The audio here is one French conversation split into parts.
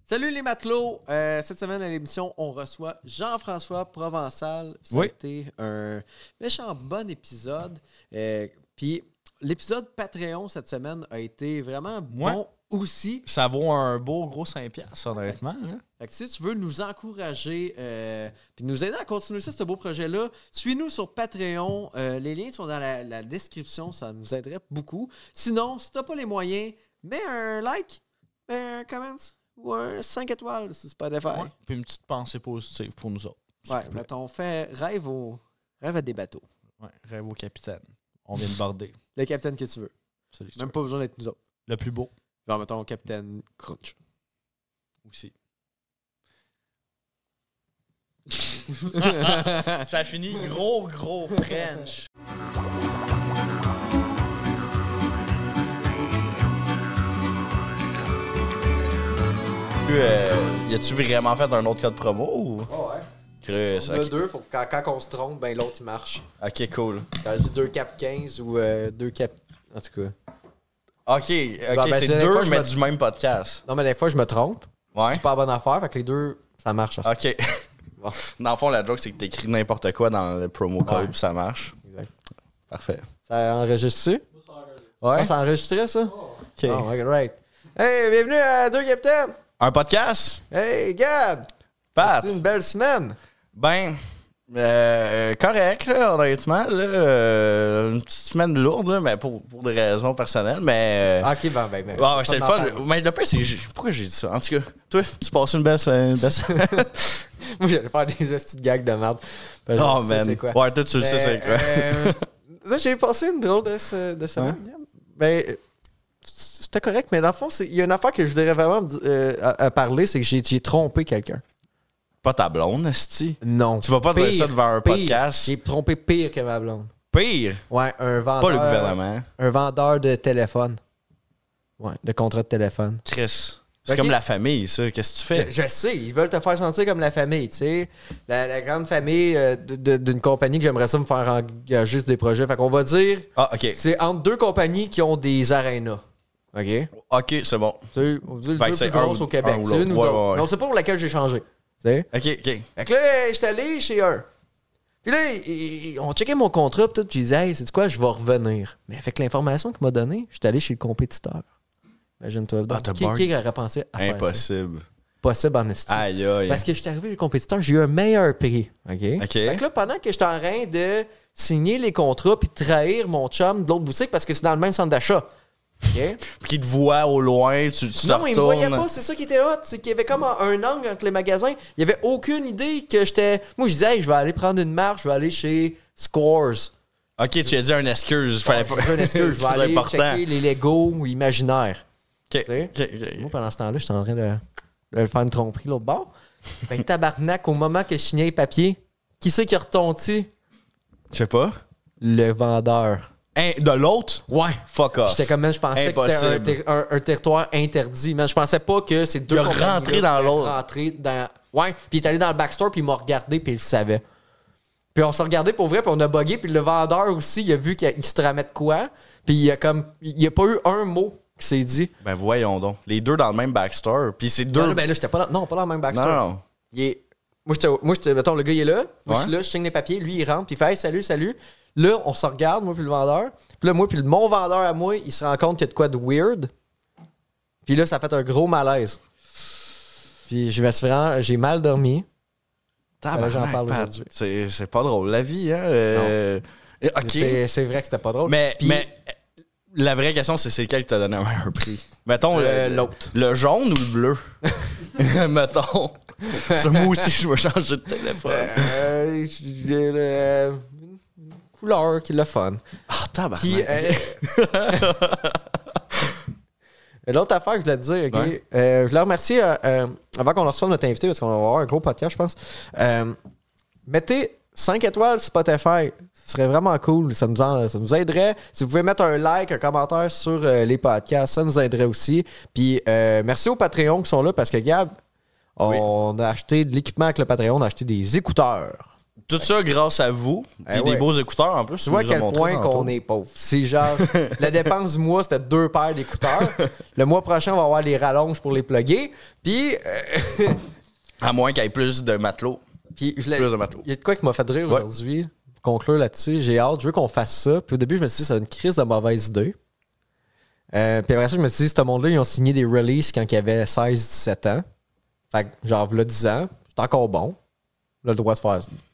Salut les matelots! Cette semaine à l'émission, on reçoit Jean-François Provençal. Ça a été un méchant bon épisode. Puis l'épisode Patreon cette semaine a été vraiment bon aussi. Ça vaut un beau gros 5$, honnêtement. Là. Fait que si tu veux nous encourager puis nous aider à continuer ce beau projet-là, suis-nous sur Patreon. Les liens sont dans la description. Ça nous aiderait beaucoup. Sinon, si t'as pas les moyens, mets un like, mets un comment. Ou un 5 étoiles sur Spotify. Ouais. Puis une petite pensée positive pour nous autres. Ouais, mettons, on fait rêve à des bateaux. Ouais, rêve au capitaine. On vient de border. Le capitaine que tu veux. Salut, même pas besoin d'être nous autres. Le plus beau. Genre, mettons, capitaine Crunch. Aussi. Ça finit gros French. Y a-tu vraiment fait un autre code promo ou? Oh ouais. Chris, on a deux, faut que quand on se trompe, ben l'autre il marche. Ok, cool. Quand je dis 2 cap 15 ou 2 cap. En tout cas. Ok, c'est deux, mais du même podcast. Non, mais des fois je me trompe. Ouais. C'est pas la bonne affaire, fait que les deux, ça marche. Ok. Bon. Dans le fond, la joke, c'est que t'écris n'importe quoi dans le promo code, puis ça marche. Exact. Parfait. Ça enregistre-tu? Ouais. Ça enregistré, ça? Ok. Oh, right. Hey, bienvenue à Deux Capitaines! Un podcast? Hey, Gab! Pat! C'est une belle semaine! Ben, correct, là, honnêtement. Là, une petite semaine lourde, là, mais pour des raisons personnelles, mais... Ok, ben. Ouais, c'est le fun. Mais le pire, c'est... Pourquoi j'ai dit ça? En tout cas, toi, tu passes une belle semaine. Moi, j'allais faire des astuces de gags de merde. Oh, man. C'est quoi. Ouais, toi, tu le sais, c'est quoi. Là, j'ai passé une drôle de semaine. Hein? Ben... C'était correct, mais dans le fond, il y a une affaire que je voudrais vraiment à parler, c'est que j'ai trompé quelqu'un. Pas ta blonde, esti? Non. Tu vas pas dire ça devant un podcast? J'ai trompé pire que ma blonde. Pire? Ouais, un vendeur... Pas le gouvernement. Un vendeur de téléphone. Ouais, de contrat de téléphone. Chris. C'est comme la famille, ça. Qu'est-ce que tu fais? Je sais, ils veulent te faire sentir comme la famille, tu sais. La grande famille d'une compagnie que j'aimerais ça me faire engager sur des projets. Fait qu'on va dire... Ah, OK. C'est entre deux compagnies qui ont des arénas. OK? OK, c'est bon. Tu sais, on dit le Fait deux que c'est plus grosses un au Québec. ou C'est une ou l'autre. l'autre. Ouais. Mais on sait pas pour laquelle j'ai changé. Tu sais? OK. Fait que là, j'étais allé chez un. Puis là, on checkait mon contrat, pis tout. Puis je disais, hey, c'est quoi, je vais revenir. Mais avec l'information qu'il m'a donnée, j'étais allé chez le compétiteur. Imagine-toi. Donc, qui aurait pensé à faire ça? Impossible. Possible en estime. Aïe, aïe. Parce que je suis arrivé chez le compétiteur, j'ai eu un meilleur prix. OK? Fait que là, pendant que j'étais en train de signer les contrats puis de trahir mon chum de l'autre boutique, parce que c'est dans le même centre d'achat. OK? Puis qu'il te voit au loin, tu te Non, retournes. il me voyait pas, c'est ça qui était hot. C'est qu'il y avait comme un angle entre les magasins. Il y avait aucune idée que j'étais. Moi, je disais, hey, je vais aller prendre une marche, je vais aller chez Scores. OK, tu as dit un excuse. Fallait pas. Un excuse, je vais aller checker les Lego imaginaires. OK. Moi, pendant ce temps-là, j'étais en train de faire une tromperie l'autre bord. Ben, tabarnak, au moment que je signais les papiers, qui c'est qui a retonti? Je sais pas. Le vendeur. De l'autre? Ouais. Fuck off. J'étais comme, je pensais que c'était un territoire interdit. Mais je pensais pas que ces deux compagnies rentré dans l'autre. Ouais. Puis il est allé dans le backstore, puis il m'a regardé, puis il le savait. Puis on s'est regardé pour vrai, puis on a bugué. Puis le vendeur aussi, il a vu qu'il se tramait de quoi. Puis il a pas eu un mot qui s'est dit. Ben voyons donc. Les deux dans le même backstore. Puis c'est deux... Non, ben là, j'étais pas pas dans le même backstore. Non. Moi, mettons, le gars, il est là. Moi, je suis là, je signe les papiers. Lui, il rentre, puis il fait hey, salut. Là, on se regarde, moi, puis le vendeur. Puis là, moi, puis mon vendeur à moi, il se rend compte qu'il y a de quoi de weird. Puis là, ça a fait un gros malaise. Puis j'ai mal dormi. J'en parle aujourd'hui. C'est pas drôle, la vie, hein? OK. C'est vrai que c'était pas drôle. Mais la vraie question, c'est lequel qui t'a donné un prix? Mettons, l'autre. Le jaune ou le bleu? Mettons. Moi aussi, je vais changer de téléphone. Couleur qui est le fun. Ah, tabarnak. Puis, l'autre affaire que je voulais te dire, OK? Ouais. Je voulais remercier, avant qu'on reçoive notre invité, parce qu'on va avoir un gros podcast, je pense. Mettez 5 étoiles Spotify. Ce serait vraiment cool. Ça nous aiderait. Si vous pouvez mettre un like, un commentaire sur les podcasts, ça nous aiderait aussi. Puis, merci aux Patreons qui sont là, parce que, Gab, on a acheté de l'équipement avec le Patreon. On a acheté des écouteurs. Tout ça grâce à vous. Puis des beaux écouteurs en plus. Tu vois à quel point qu'on est pauvre. C'est genre, la dépense du mois, c'était 2 paires d'écouteurs. Le mois prochain, on va avoir les rallonges pour les plugger. Puis. À moins qu'il y ait plus de matelots. Puis, plus de matelots. Il y a de quoi qui m'a fait rire aujourd'hui. Pour conclure là-dessus, j'ai hâte. Je veux qu'on fasse ça. Puis au début, je me suis dit, c'est une crise de mauvaise idée. Puis après ça, je me suis dit, ce monde-là, ils ont signé des releases quand ils avaient 16-17 ans. Fait que, genre, là, 10 ans, c'est encore bon. Le droit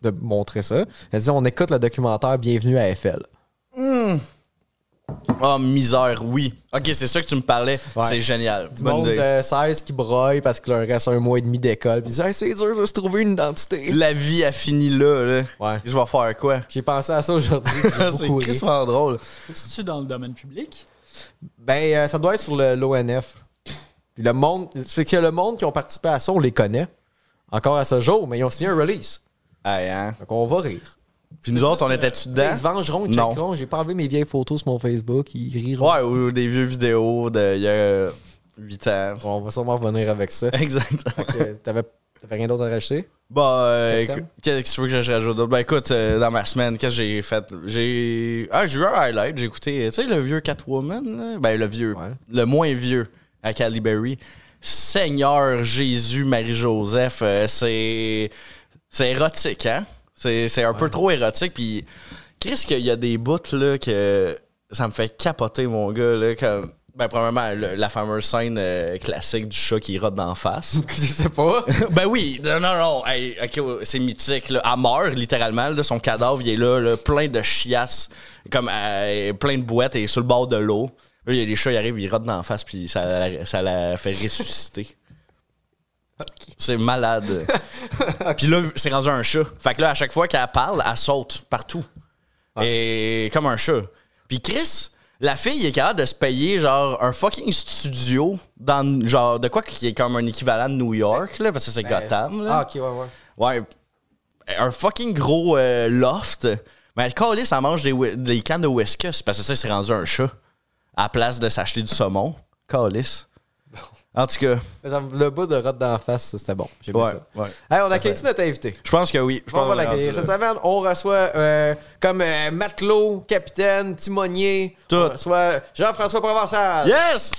de montrer ça. Elle dit, on écoute le documentaire Bienvenue à FL. Oh, misère, oui. Ok, c'est ça que tu me parlais. Ouais. C'est génial. Du monde de 16 qui broille parce qu'il leur reste 1 mois et demi d'école. Puis ils disent, hey, c'est dur de se trouver une identité. La vie a fini là. Ouais. Je vais faire quoi? J'ai pensé à ça aujourd'hui. C'est crissement drôle. C'est-tu dans le domaine public? Ben, ça doit être sur l'ONF. Puis le monde, c'est que le monde qui ont participé à ça, on les connaît. Encore à ce jour, mais ils ont signé un release. Aïe, hein? Donc on va rire. Puis nous autres, on était-tu dedans? Ils se vengeront, ils Non. checkeront. J'ai pas enlevé mes vieilles photos sur mon Facebook. Ils riront. Ouais, ou des vieux vidéos d'il y a 8 ans. On va sûrement revenir avec ça. Exactement. T'avais rien d'autre à rajouter? Bah, Quel qu'est-ce que tu veux que je rajoute d'autre? Ben écoute, dans ma semaine, qu'est-ce que j'ai fait? J'ai eu un highlight. J'ai écouté, tu sais, le vieux Catwoman, là? Ben le vieux. Ouais. Le moins vieux à Halle Berry. Seigneur Jésus Marie-Joseph, c'est érotique, hein? C'est un peu trop érotique. Puis, qu'est-ce qu'il y a des bouts, là, que ça me fait capoter, mon gars, là, comme... Ben, premièrement, la fameuse scène classique du chat qui rote d'en face. Je sais pas. Ben oui, non. Hey, ok, c'est mythique, là. Elle meurt, littéralement, là, son cadavre, il est là, plein de chiasses, comme plein de boîtes et sur le bord de l'eau. Là, il y a les chats, ils arrivent, ils rotent d'en face, puis ça la fait ressusciter. Okay. C'est malade. Puis là, c'est rendu un chat. Fait que là, à chaque fois qu'elle parle, elle saute partout. Et comme un chat. Puis Chris, la fille est capable de se payer genre un fucking studio dans genre de quoi qui est comme un équivalent de New York, là, parce que c'est Gotham. Là. Ah, ok, ouais. Ouais. Un fucking gros loft. Mais elle calisse, elle mange des cannes de whisky, parce que ça, c'est rendu un chat. À la place de s'acheter du saumon. Calisse. En tout cas. Le bout de rotte d'en face, c'était bon. J'ai bien ça. Ouais. Hey, on accueille-tu notre invité? Je pense que oui. On va l'accueillir. Cette semaine, on reçoit comme matelot, capitaine, timonier. Tout. On reçoit Jean-François Provençal. Yes!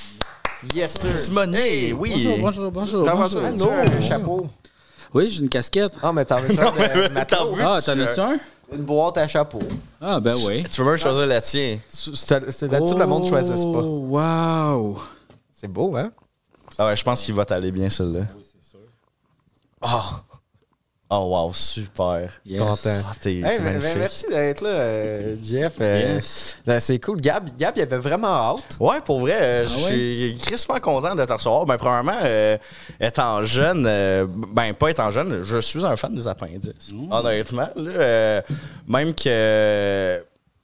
Yes, sir. Timonier, oui. Bonjour. Jean-François, Bonjour. un chapeau. Oui, j'ai une casquette. Ah, mais t'en veux un matelot? Ah, t'en as-tu un? Une boîte à chapeau. Ah, ben oui. Tu peux même choisir la tienne. C'est là-dessus, le monde ne choisisse pas. Wow! C'est beau, hein? Ah ouais, je pense qu'il va t'aller bien, celle-là. Oui, c'est sûr. Oh, wow, super. Yes. Content. T'es Hey, magnifique. merci d'être là, Jeff. Yes. C'est cool. Gab, il avait vraiment hâte. Ouais, pour vrai, je suis crissement content de te recevoir. Ben, premièrement, étant jeune, pas étant jeune, je suis un fan des appendices. Honnêtement, là, même que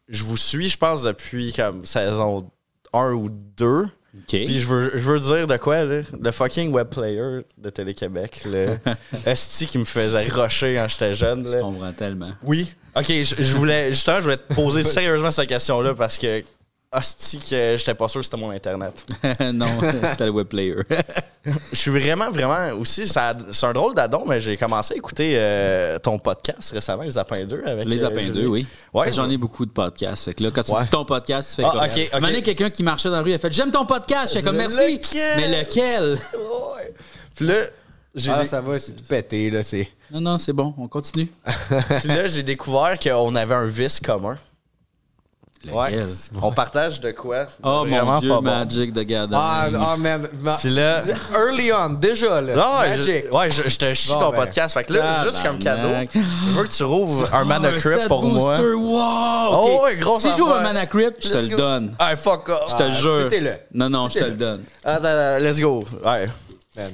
je vous suis, je pense, depuis comme saison 1 ou 2. Okay. Puis je veux dire de quoi, là? Le fucking web player de Télé-Québec, le esti qui me faisait rusher quand j'étais jeune. Je comprends tellement. Oui. Ok, je voulais te poser sérieusement cette question-là parce que hostie que j'étais pas sûr que c'était mon internet. Non, c'était le web player. Je suis vraiment aussi, c'est un drôle d'addon, mais j'ai commencé à écouter ton podcast récemment, Les Apins 2. Avec, Les Apins 2, oui. Ouais, j'en ai beaucoup de podcasts. Fait que là, quand tu dis ton podcast, tu fais comme... ok. Un moment donné, quelqu'un qui marchait dans la rue, il a fait « J'aime ton podcast! » Je fais comme « Merci! » Mais lequel? Ouais. Puis là, ça va, c'est tout pété, là, c'est... Non, c'est bon, on continue. Puis là, j'ai découvert qu'on avait un vice commun. Lequel? Ouais. On partage de quoi? Oh Vraiment mon Dieu, pas bon. Magic the Gathering. Man. Puis là... Early on, déjà, là. Non, Magic. je te chie Bon, ton ben. podcast. Fait que là, juste comme cadeau, Tabarnak. je veux que tu rouvres un Mana Crypt pour moi. Wow! Oh, Ok. ouais, gros Si je joue un Mana Crypt, je te le donne. Hey, fuck off. Je te le jure. Spitez-le. Non, je te le donne. Attends, let's go. Ouais. Man.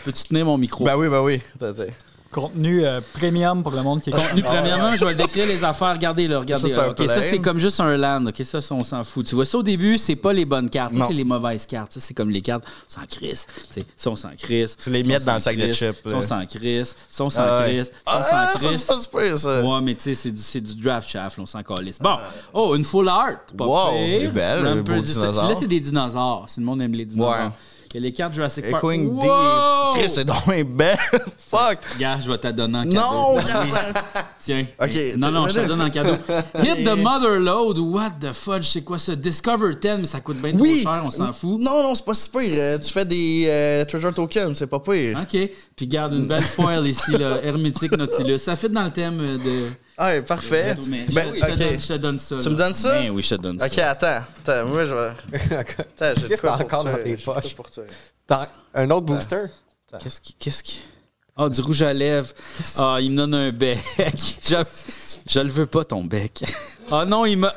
Peux-tu tenir mon micro? Ben oui. Attends. Contenu premium pour le monde qui est Contenu, premièrement, je vais le décrire les affaires. Regardez là. Ça, c'est un OK, ça, plane. c'est comme juste un land. OK, ça, on s'en fout. Tu vois, ça, au début, c'est pas les bonnes cartes. Ça, Non. c'est les mauvaises cartes. Ça, c'est comme les cartes. On s'en crisse. Tu sais, ça, on s'en crisse. Tu les Ça, miettes on dans le s'en sac de crisse. chips, Ça, on s'en crisse. Ça, on s'en Ah ouais. crisse. Ça, on Ah, s'en ça, c'est crisse. pas super, ça. Ouais, mais tu sais, c'est du draft chaff. Là, on s'en calisse. Bon. Oh, une full art. Pas Wow, pire. elle est belle, le beau Rampart dinosaure. Là, c'est des dinosaures. Si le monde aime les dinosaures. Ouais. Il y a les cartes Jurassic Park. Echoing D. Wow! Chris, c'est donc un belle. Fuck. Regarde, je vais te donner en cadeau. Non! Tiens. Ok. Non, je te donne en cadeau. Hit the Mother Load. What the fudge, c'est quoi ça? Discover 10, mais ça coûte bien trop cher, on s'en fout. Non, c'est pas si pire. Tu fais des treasure tokens, c'est pas pire. OK. Puis garde une belle foil ici, là, Hermétique Nautilus. Ça fit dans le thème de... Ah, parfait. Je te donne ça. Tu me donnes ça? Ben oui, je te donne ça. Ok, attends, moi je vais. Attends, j'ai Qu'est-ce que t'as encore dans tes poches? T'as un autre booster? Qu'est-ce qui... Ah, du rouge à lèvres. Ah, il me donne un bec. Je le veux pas, ton bec. Ah non, il me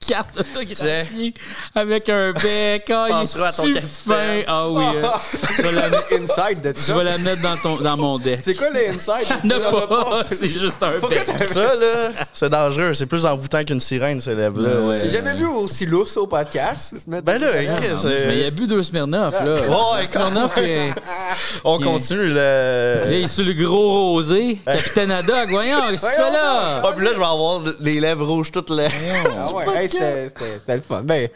carte autographiée avec un bec. Ah, il à ton est fin. Ah oui. Je vais la mettre- Inside de je ça. vais la mettre dans mon deck. C'est quoi le inside? Ne pas, c'est juste un bec. Ça, là, c'est dangereux. C'est plus envoûtant qu'une sirène, ces lèvres-là. Ouais. J'ai jamais vu aussi lousse au podcast. Ben là, Chris, Mais il a bu 2 Smirnoff, là. Ouais, Smirnoff, on continue le. il est sur le gros rosé. Capitaine Haddock, voyons, qu'est-ce que tu fais là? Ah, puis là, je vais avoir les lèvres rouges toutes les. Ah ouais, hey, c'était le fun. Ben,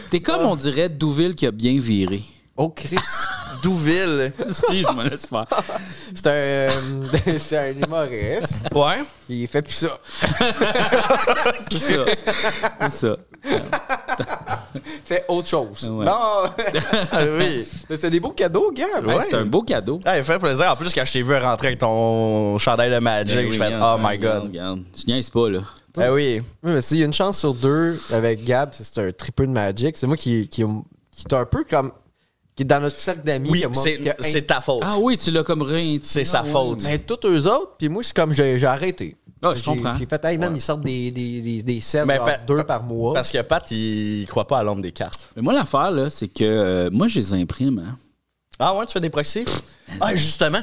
T'es comme, on dirait, Douville qui a bien viré. oh Chris. Douville. Excuse, je me laisse faire. C'est un humoriste. Ouais. Il fait plus ça. C'est ça. C'est ça. Fait autre chose. Ouais. Non. Ah oui. C'était des beaux cadeaux, gars. Ouais, c'est un beau cadeau. Ah, il fait plaisir. En plus, quand je t'ai vu rentrer avec ton chandail de Magic, Ben oui, je fais regarde, oh my god. Regarde. Je niaise pas, là. Ah oui. Oui, mais s'il y a une chance sur 2 avec Gab, c'est un triple de Magic. C'est moi qui est un peu comme. Qui est dans notre cercle d'amis. Oui, que moi, c'est ta faute. Ah oui, tu l'as comme rien. C'est sa faute. Mais tous eux autres, puis moi, c'est comme j'ai arrêté. Ah, je comprends. J'ai fait, hey man, ils sortent des sets, Mais genre 2 par mois. Parce que Pat, il croit pas à l'ombre des cartes. Mais moi, l'affaire, là, c'est que moi, je les imprime. Hein. Ah ouais, tu fais des proxys? Ah, justement.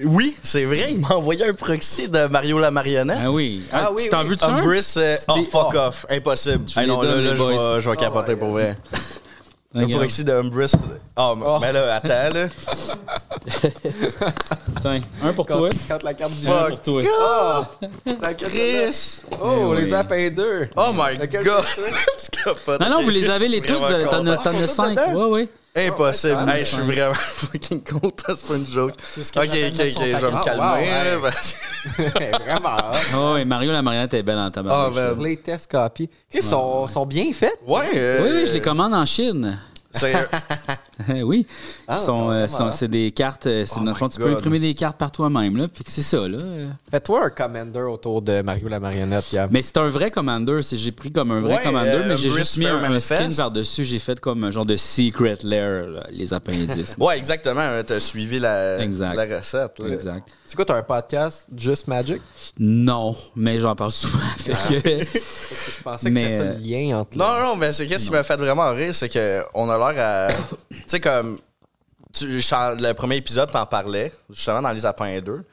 Oui, c'est vrai, il m'a envoyé un proxy de Mario la marionnette. Ah oui. Ah oui, tu t'en oui. veux-tu un? Umbriss, oh fuck off, impossible. Je les non, donne, là, les boys. je vais capoter pour vrai. Un Regarde. proxy de Umbriss. Oh, mais là, attends, là. Tiens, un pour toi. Quand la carte du Un pour toi. Oh! La carte Chris! Oh, Eh les oui. Apins 2! Oh my Laquelle god! c'est Je capote. Non, vous les avez les tous. Vraiment T'en as Sont tous 5. dedans? Ouais, ouais. Impossible. Oh, Hey, je suis vraiment fucking content, c'est pas une joke. Ok, que j'appelle je mettre son vais me paquet. calmer. Ah, wow, là, ouais. parce que- Vraiment, hein? Oh, et Mario la marionnette est belle en tabac. Ah, man. Les tests copies. Ils sont bien faits. Ouais. Oui, oui, je les commande en Chine. C'est Oui. Ah, C'est des cartes. Dans le fond, tu peux God. imprimer des cartes par toi-même. Là, puis que c'est ça. Là. Fais-toi un commander autour de Mario la marionnette, Gab. Mais c'est un vrai commander. J'ai pris comme un vrai Ouais, commander, mais j'ai Umbriss juste mis Fair un skin Manifest. par-dessus. J'ai fait comme un genre de secret lair, là, les appendices. Ouais, exactement. T'as suivi la recette. Là. Exact. C'est quoi, t'as un podcast Just Magic? Non, mais j'en parle souvent. Fait que, Je pensais que Mais, c'était ça le lien entre Non, mais c'est qu'est-ce qui m'a fait vraiment rire, c'est qu'on a l'air à. Tu sais, comme. Le premier épisode, t'en parlais, justement, dans Les Apins 2.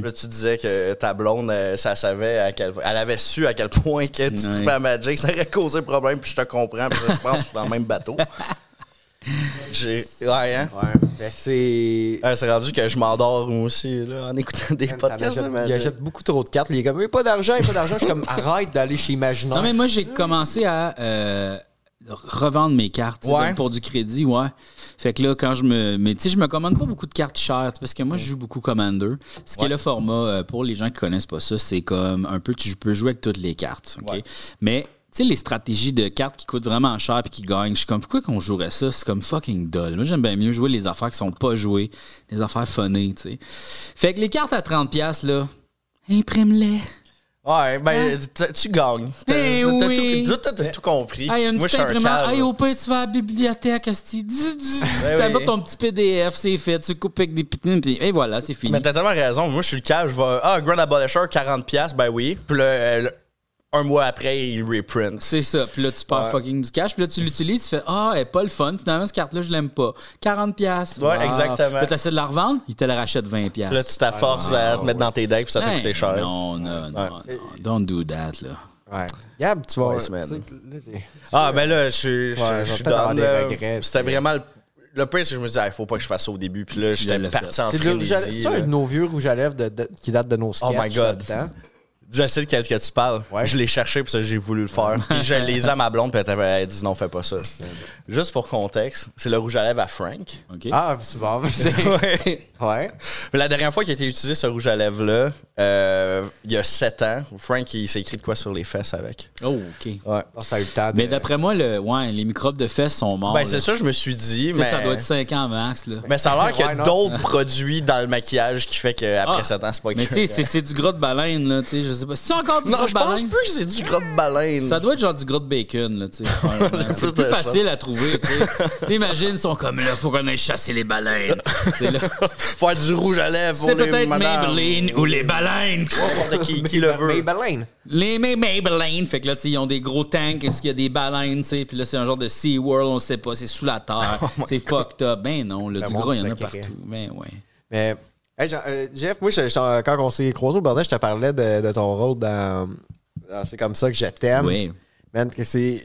Là, tu disais que ta blonde, ça savait elle avait su à quel point que tu Ouais. trouvais à Magic, ça aurait causé problème, puis je te comprends, puis je pense que je suis dans le même bateau. Ouais, hein? Ouais. Ben, c'est. C'est rendu que je m'endors moi aussi, là, en écoutant des podcasts. de Il Magic. achète beaucoup trop de cartes. Il est comme, pas d'argent, pas d'argent. Je suis comme, arrête d'aller chez Imaginaire. non, mais moi, j'ai commencé à revendre mes cartes tu sais, Ouais. donc pour du crédit, ouais. Fait que là, quand mais tu sais, je me commande pas beaucoup de cartes chères, tu sais, parce que moi, je joue beaucoup Commander. Ce qui est le format, pour les gens qui connaissent pas ça, c'est comme un peu, tu peux jouer avec toutes les cartes, OK? Ouais. Mais, tu sais, les stratégies de cartes qui coûtent vraiment cher et qui gagnent, je suis comme, pourquoi qu'on jouerait ça? C'est comme fucking dull. Moi, j'aime bien mieux jouer les affaires qui sont pas jouées, les affaires funnées, tu sais. Fait que les cartes à 30$, là, imprime-les. Ouais, ben, tu gagnes. Eh oui. T'as tout compris. Hey, une Moi, je petite suis un imprimante. cave. Hey, au pire, tu vas à la bibliothèque, asti. Tu t'abattes oui. ton petit PDF, c'est fait. Tu coupes avec des pitines, puis et voilà, c'est fini. Mais t'as tellement raison. Moi, je suis le cave. Je vais. Ah, Grand Abolisher, 40$. Ben oui. Puis là, un mois après, il reprint. C'est ça. Puis là, tu perds Ouais. fucking du cash. Puis là, tu l'utilises, tu fais ah, elle est pas le fun. Finalement, cette carte-là, je l'aime pas. 40$. Ouais, exactement. Là, tu essaies de la revendre, il te la rachète 20$. Puis là, tu t'afforces à te mettre dans tes decks, puis ça t'a Hey, coûté cher. Non, non. Don't do that, là. Ouais. Gab, tu vas. Ouais, tu semaine. sais, Ah, ben là, je je vais suis peut-être avoir down, des là. regrets, C'était puis- vraiment le pire, c'est que je me disais, il faut pas que je fasse ça au début. Puis là, j'étais l'ai parti fait. en C'est frénésie. un de nos vieux rouges à lèvres qui date de nos sketchs. Oh my God. là-dedans. Je sais lequel que tu parles. Ouais. Je l'ai cherché parce que j'ai voulu le faire. Puis je l'ai dit à ma blonde, puis elle a dit non, fais pas ça. Juste pour contexte, c'est le rouge à lèvres à Frank. OK. Ah, c'est bon. Ouais. Ouais. Mais la dernière fois qu'il a été utilisé, ce rouge à lèvres-là, il y a 7 ans, Frank, il s'est écrit de quoi sur les fesses avec. Oh, OK. Ouais. Ça a eu le temps de... Mais d'après moi, les microbes de fesses sont morts. Ben, là. c'est ça, je me suis dit. Tu sais, Mais... ça doit être 5 ans max. Là. Mais ça a l'air qu'il y a Ouais, non. d'autres produits dans le maquillage qui fait qu'après 7 ans, c'est pas Mais tu sais, c'est du gras de baleine. Là, tu sais, je sais pas. C'est encore du Non, gras je de pense baleine? plus que c'est du gras de baleine. Ça doit être genre du gras de bacon, là, tu sais. C'est Plus plus de facile shot. à trouver, tu sais. T'imagines, ils sont comme là, faut qu'on aille chasser les baleines. C'est là. Faire du rouge à lèvres pour C'est les peut-être madames. Maybelline ou les baleines. Qui le veut. Maybelline. Les Maybelline. Fait que là, tu sais, ils ont des gros tanks. Est-ce qu'il y a des baleines, tu sais. Puis là, c'est un genre de SeaWorld, on sait pas. C'est sous la terre. C'est fucked up. Ben non, là, Le du monde gras, il y en a sacré. partout. Ben ouais. Mais, hey, Jeff, moi, quand on s'est croisés au bordel, je te parlais de ton rôle dans C'est comme ça que je t'aime. Oui. Man, que c'est...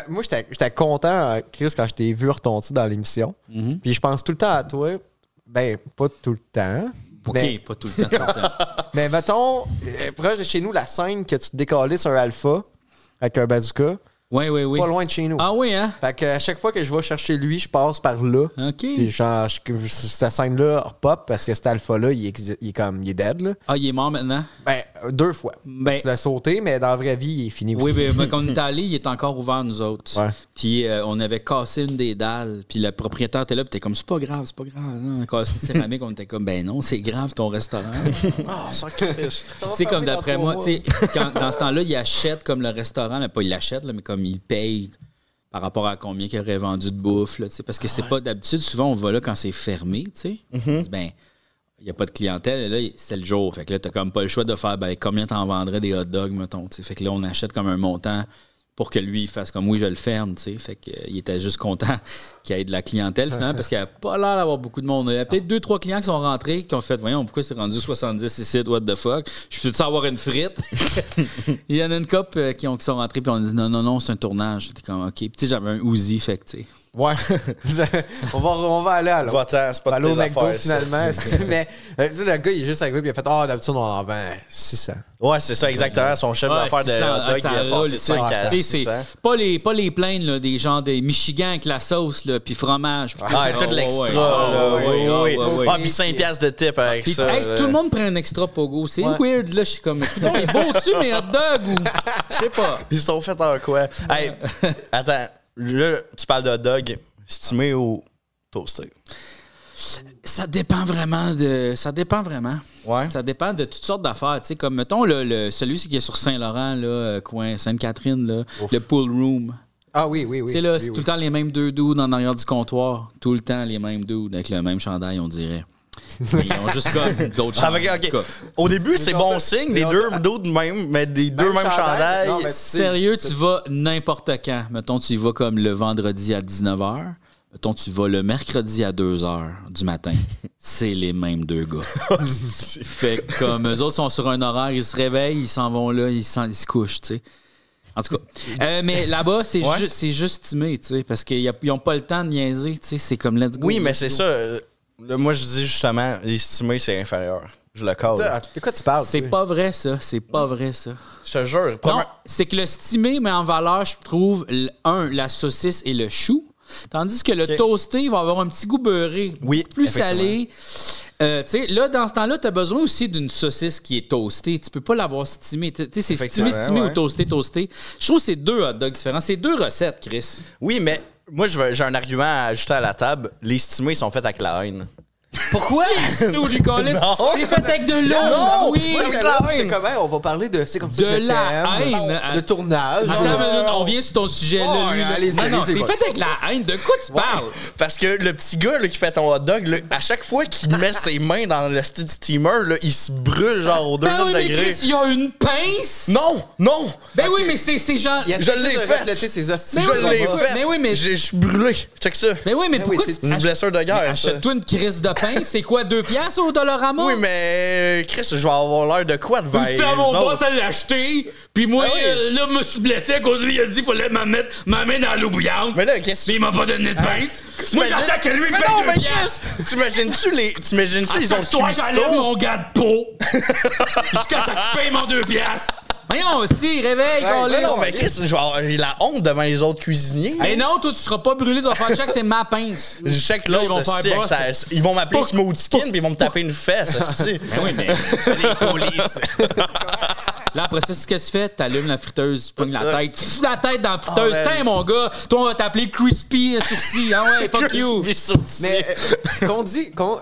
Moi, j'étais content, Chris, quand je t'ai vu retomber dans l'émission. Mhm. Puis je pense tout le temps à toi. Ben, pas tout le temps. OK, Mais, pas tout le temps. mais mettons, proche de chez nous, la scène que tu te décalais sur un alpha avec un bazooka, Oui, oui, oui. pas loin de chez nous. Ah oui, hein? Fait que à chaque fois que je vais chercher lui, je passe par là. OK. Puis genre, cette scène-là repop parce que cet alpha-là, il est dead, là. Ah, il est mort maintenant? Ben, 2 fois. Ben- Tu l'as sauté, mais dans la vraie vie, il est fini aussi. Oui, mais quand on est allé, il est encore ouvert, nous autres. Ouais. Puis on avait cassé une des dalles. Puis le propriétaire était là, puis t'es comme, c'est pas grave, c'est pas grave. Non, on a cassé une céramique, on était comme, ben non, c'est grave ton restaurant. Ah, ça crève. Tu sais, comme d'après moi, tu sais, dans ce temps-là, il achète comme le restaurant, là, pas il l'achète, là, mais comme il paye par rapport à combien qu'il aurait vendu de bouffe, là, tu sais, parce que c'est pas d'habitude, souvent on va là quand c'est fermé, tu sais. On dit, ben, il n'y a pas de clientèle, et là, c'est le jour. Fait que là, t'as comme pas le choix de faire, ben, combien t'en vendrais des hot dogs, mettons, tu sais. Fait que là, on achète comme un montant pour que lui, il fasse comme, oui, je le ferme, tu sais. Fait qu'il était juste content qu'il y ait de la clientèle, finalement, parce qu'il n'y avait pas l'air d'avoir beaucoup de monde. Il y a peut-être 2-3 clients qui sont rentrés, qui ont fait, voyons, pourquoi c'est rendu 70 ici, what the fuck? Je peux-tu avoir une frite? Il y en a une couple qui sont rentrés, puis on a dit, non, c'est un tournage. J'étais comme, OK. Puis tu sais, j'avais un Uzi, fait que, tu sais. Ouais. on va aller à l'autre. Va-t'en, c'est pas Aller de au tes McDo, affaires, ça. finalement. Mais tu sais, le gars, il est juste arrivé puis il a fait d'habitude, on en vend 600. Ouais, c'est ça, exactement. Son chef d'affaires de hot dog, il a passé 5 à Tu sais, 600. c'est pas les plaines, là, des gens des Michigan avec la sauce, là, puis fromage. Puis Ah, tout l'extra, là. Oui. Ah, puis 5 piastres de tip avec Puis, ça. hey, là. tout le monde prend un extra pogo. C'est weird, là. Je suis comme, non, il est beau-tu, mes hot dogs? Ou... Je sais pas. Ils sont faits en quoi? Hey, attends, là, tu parles de hot dog estimé ou toasté? Ça dépend vraiment de. Ça dépend vraiment. Ouais. Ça dépend de toutes sortes d'affaires. Tu sais, comme, mettons, celui qui est sur Saint-Laurent, là, coin Sainte-Catherine, là, le pool room. Ah oui. Tu sais, là, Oui, c'est oui. tout le temps les mêmes deux dudes en arrière du comptoir. Tout le temps les mêmes dudes avec le même chandail, on dirait. Mais ils ont juste comme d'autres Ah, chandails. ok, En tout ok. cas. Au début, c'est bon signe, les deux d'autres même, mais les deux mêmes chandails. Non, mais tu sais, Sérieux, tu vas n'importe quand. Mettons, tu y vas comme le vendredi à 19h. Mettons, tu vas le mercredi à 2h du matin. C'est les mêmes deux gars. Fait que comme eux autres sont sur un horaire, ils se réveillent, ils s'en vont là, ils se couchent, tu sais. En tout cas. Mais là-bas, c'est Ouais. c'est juste timé, tu sais, parce qu'ils n'ont pas le temps de niaiser, tu sais. C'est comme let's go. Oui, mais let's c'est go. ça. Là, moi, je dis justement, estimé, c'est inférieur. Je le cadre. De quoi tu parles? C'est toi? pas vrai, ça. C'est pas vrai, ça. Je te jure. Non, c'est que le stimé met en valeur, je trouve, la saucisse et le chou. Tandis que le Ok. toasté, il va avoir un petit goût beurré. Oui, Beaucoup plus effectivement. salé. Tu sais, là, dans ce temps-là, tu as besoin aussi d'une saucisse qui est toastée. Tu peux pas l'avoir stimée. Tu sais, c'est Effectivement, stimé ouais. ou toasté. Je trouve que c'est deux hot dogs différents. C'est deux recettes, Chris. Oui, mais moi, j'ai un argument à ajouter à la table. Les estimés sont faits avec la haine. Pourquoi? Sous du colis. Non. C'est fait avec de l'eau. Non. Oui. C'est avec la haine. On va parler de... C'est comme ça De que je la t'aime. haine. De tournage. Attends, mais on revient sur ton sujet. là, Oh, lui, là. allez-y, Non, allez-y, c'est moi. fait avec la haine. De quoi tu parles? Parce que le petit gars là, qui fait ton hot dog, là, à chaque fois qu'il met ses mains dans le style steamer, là, il se brûle genre au 2 Ben oui, mais degrés. Chris, il y a une pince. Non! Ben oui, mais c'est genre. Il Je l'ai fait. refléter ses hosties. Mais Je oui, l'ai mais- fait. mais oui, mais- Je suis brûlé. Check ça. Ben oui, mais Ben pourquoi oui, tu c'est une blessure de guerre. ça. achète-toi une crise de pince, c'est quoi, 2 piastres au Dollarama? Oui, mais Chris, je vais avoir l'air de quoi devant Puis mon eux boss autres? à l'acheter, puis moi, Ah oui. là, je me suis blessé à cause de lui, il a dit qu'il fallait mettre ma main dans l'eau bouillante. Mais là, qu'est-ce Mais il m'a pas donné de pince. Moi, T'imagines- j'attends que lui me Mais non, paye 2 mais piastres. Chris, t'imagines-tu les autres Soit j'enlève cuistots? mon gars de peau jusqu'à temps que tu payes mon 2 piastres. Voyons, Steve, réveille, Mais câlisse. non, mais Chris, je vais avoir la honte devant les autres cuisiniers. Mais non, toi, tu seras pas brûlé, tu vas faire check, c'est ma pince. Je sais que Là, ils l'autre, vont faire hostie, avec boss. ils vont m'appeler Smoothie Skin puis ils vont me taper une fesse. hostie. Ben oui, mais les polices. Là, après ça, c'est ce que tu fais. T'allumes la friteuse, tu pognes la tête. Tu fous la tête dans la friteuse. man. Tiens, mon gars, toi, on va t'appeler Crispy Sourcil. Ah ouais, fuck you. Crispy sourcil. Mais qu'on dit, Quoi?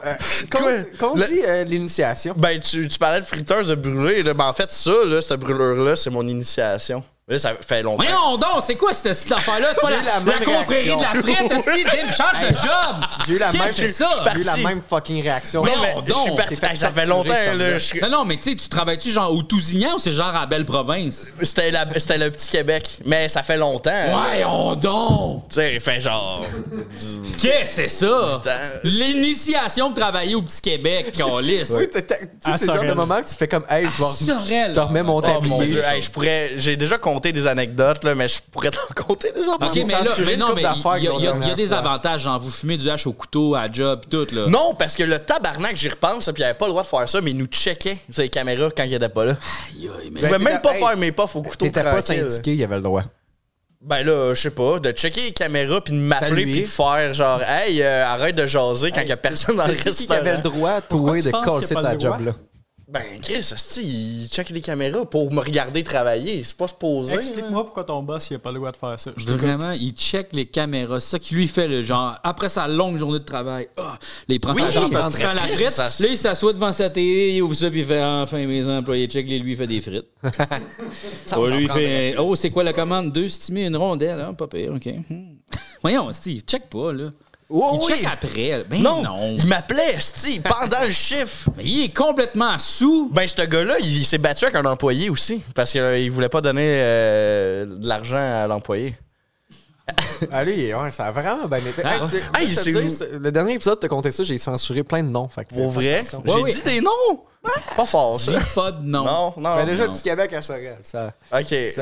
l'initiation. Ben, tu parlais de friteuse de brûler. Là. Ben, en fait, ça, là, cette brûlure-là, c'est mon initiation. Là, ça fait longtemps. Voyons donc, c'est quoi cette affaire-là? C'est pas J'ai eu la même confrérie réaction. de la frite, aussi. Tim, change de job. J'ai eu la Qu'est-ce même, que c'est ça? j'ai eu la parti. même fucking réaction. Non, Non, mais je suis donc, parti. c'est fait Ça fait facturer, longtemps. cet Là, homme-là. Non, non, mais tu sais, tu travailles-tu genre au Tousignan ou c'est genre à Belle-Province? C'était le petit Québec. Mais ça fait longtemps. Ouais, on donc! Tu sais, fait genre. Qu'est-ce que c'est ça? Putain. L'initiation de travailler au Petit Québec, câlisse. Oui, tu sais, c'est le genre de moment que tu fais comme, hey, Sorel. je te remets mon Oh mon tablier. Dieu, hey, j'ai déjà compté des anecdotes, là, mais je pourrais t'en compter des affaires. Ok, mais là, censuré mais une non, couple mais d'affaires il y a qu'on a des fait. avantages, genre vous fumez du hache au couteau, à la job, pis tout, là. Non, parce que le tabarnak, j'y repense, puis il avait pas le droit de faire ça, mais il nous checkait sur les caméras quand il était pas là. Aïe, aïe, mais Il pouvait même pas hey, faire mes puffs au couteau T'étais pas tranquille. syndiqué, il avait le droit. Ben là, je sais pas, de checker les caméras puis de m'appeler Saluer. puis de faire genre, hey, arrête de jaser quand il y a personne dans le C'est qui avait le restaurant. droit, Pourquoi toi, tu de penses casser qu'il y a pas ta le job droit? là? Ben, Chris, asti, il check les caméras pour me regarder travailler. C'est pas supposé. Explique-moi pourquoi ton boss il a pas le droit de faire ça. Je t'écoute. Vraiment, il check les caméras. C'est ça qui lui fait le genre. Après sa longue journée de travail, là, il prend Oui, sa jambe, parce il que prend la Chris, frite. ça- Là, il s'assoit devant sa télé, il ouvre ça, puis il fait enfin mes employés check, lui, il fait des frites. Lui, il fait oh, c'est quoi la commande? 2 stimés, une rondelle, hein? Pas pire, ok. Voyons, Steve, check pas, là. Oh, il oui. check après. Ben Non, non. il m'appelait, asti, pendant le chiffre. Mais il est complètement sous. Ben, ce gars-là, il s'est battu avec un employé aussi, parce qu'il voulait pas donner de l'argent à l'employé. Allez, ouais, ça a vraiment bien été. Ah, Hey, tu sais, hey, je te c'est dis, où? le dernier épisode, t'as compté ça, j'ai censuré plein de noms. Fait que Pour fais vrai, attention. j'ai oui. dit des noms. Pas fort, ça. Dis pas de nom. Non, non, Mais non. déjà, non. du Québec à Sorel, ça, OK. c'est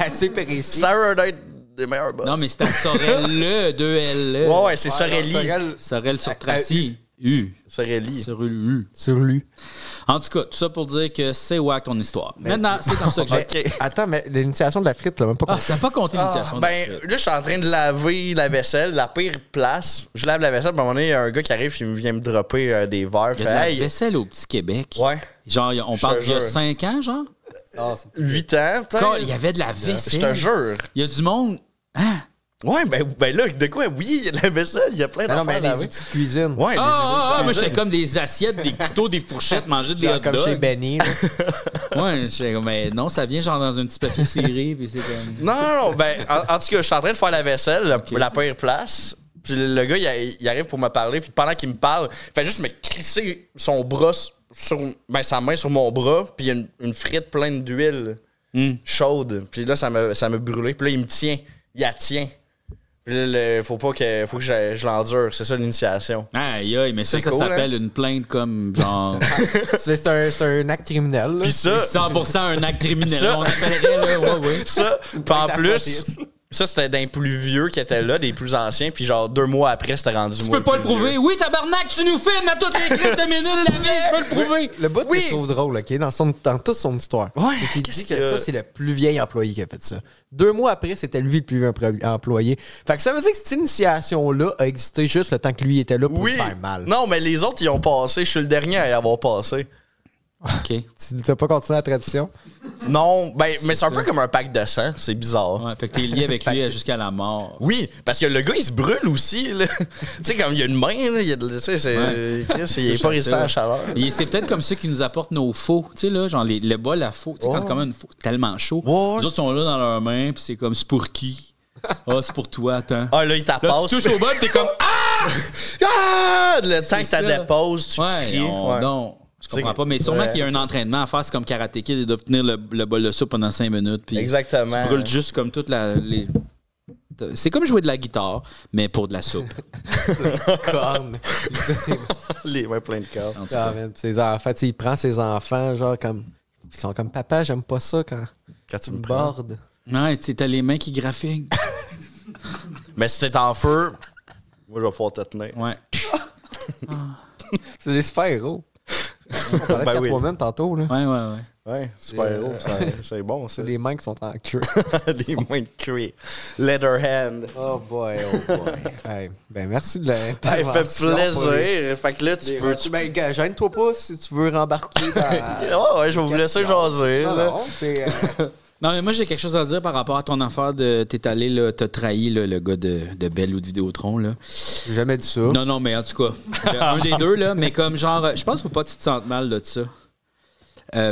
assez précis. Star d'être des meilleurs boss. Non, mais c'était Sorel-le, 2L-le. Ouais, ouais, c'est Ouais, Sorelli. Sorel Sorel sur Tracy. U. Sorelli. Sur U. sur lui. En tout cas, tout ça pour dire que c'est wack ton histoire. Maintenant, c'est comme ça que j'ai. OK. Attends, mais l'initiation de la frite, là, même pas Ah, ça n'a pas compté l'initiation. Ben, là, je suis en train de laver la vaisselle, la pire place. Je lave la vaisselle, puis à un moment donné, il y a un gars qui arrive, il vient me dropper des verres. il y a de Fait, la hey, vaisselle au Petit Québec. ouais, Genre, on parle te d'il y a jure. 5 ans, genre. 8 ans, Quand peut-être. il y avait de la Je te vaisselle. jure. Il y a du monde. Hein? Ouais, ben là, de quoi? Oui, il y a de la vaisselle, il y a plein Mais non, mais d'affaires à les laver. outils de cuisine. Ouais, Moi, j'étais comme des assiettes, des couteaux, des fourchettes, manger des hot Genre comme chez dogs. Benny. là. Ouais, j'étais comme, mais non, ça vient genre dans un petit papier serré, puis c'est comme. Non, ben, en tout cas, je suis en train de faire la vaisselle, la pire place. Puis le gars, il arrive pour me parler, puis pendant qu'il me parle, il fait juste me crisser son bras sur. Ben, sa main sur mon bras, puis il y a une frite pleine d'huile chaude. Puis là, ça me brûlait. Puis là, il me tient. Il la tient. Puis là, faut que je l'endure. C'est ça l'initiation. Aïe, aïe, mais ça C'est cool, s'appelle une plainte comme genre. C'est un acte criminel. Là. Puis ça, 100% un acte criminel. Ça- On appellerait, là, ouais. ça, puis en plus, ça, c'était d'un plus vieux qui était là, des plus anciens. Puis genre 2 mois après, c'était rendu Tu peux pas le prouver. Oui, tabarnak, tu nous filmes à toutes les crises de minutes de la vie, je peux le prouver. Le bout Oui. que je trouve drôle, OK, dans toute son histoire. Ouais, Et qui qu'est-ce dit que que- ça, c'est le plus vieil employé qui a fait ça. 2 mois après, c'était lui le plus vieux employé. Fait que ça veut dire que cette initiation-là a existé juste le temps que lui était là pour Oui. le faire mal. Non, mais les autres, ils ont passé. Je suis le dernier à y avoir passé. OK. Tu n'as pas continué la tradition? Non, ben, mais c'est un peu comme un pack de sang. C'est bizarre. Ouais, fait que t'es lié avec lui jusqu'à la mort. Oui, parce que le gars, il se brûle aussi. là. Tu sais, comme il y a une main, là, il y a de- tu sais, Chris, il est pas résistant à la chaleur. Et c'est peut-être comme ceux qui nous apportent nos faux. Tu sais, là, genre le bol à faux. Tu sais, quand Ouais. comme une faux, tellement chaud. Ouais. Les autres sont là dans leurs mains, puis c'est comme, c'est pour qui? Ah, c'est pour toi, attends. Ah, là, il Là, t'appasse. tu touches au bol, t'es comme, ah! Ah! Le temps que C'est tu ça. déposes, tu Ouais, cries. on, Ouais. non. Je comprends C'est- pas, mais sûrement Ouais. qu'il y a un entraînement à faire. C'est comme Karate Kid, ils doivent tenir le bol de soupe pendant 5 minutes. Puis Exactement. tu brûles juste comme toute la. C'est comme jouer de la guitare, mais pour de la soupe. Corne. Ouais, plein de cordes. En tout cas. Ses enfants, tu sais, il prend ses enfants, genre comme. Ils sont comme papa, j'aime pas ça quand Quand tu tu me me prends. bordes. Ouais, tu sais, t'as les mains qui graphiquent. Mais si t'es en feu, moi, je vais pouvoir te tenir. Ouais. C'est des super-héros. On parlait de Ben oui. Catwoman tantôt, là. Ouais. Ouais, super-héros, c'est bon, ça. C'est des mains qui sont en queue. Des mains de cuir. Leatherhand. Oh boy. Hey, ben merci de Ça fait l'intervention. plaisir. Fait que là, tu peux... Ben, gars, gêne-toi pas si tu veux rembarquer dans... Ouais, je vais vous laisser jaser. Non, là. non, c'est... Non, mais moi, j'ai quelque chose à dire par rapport à ton affaire de t'es allé, là, t'as trahi là, le gars de Belle ou de Vidéotron, là. J'ai jamais dit ça. Non, mais en tout cas, un des deux, là, mais comme genre, je pense qu'il faut pas que tu te sentes mal de ça.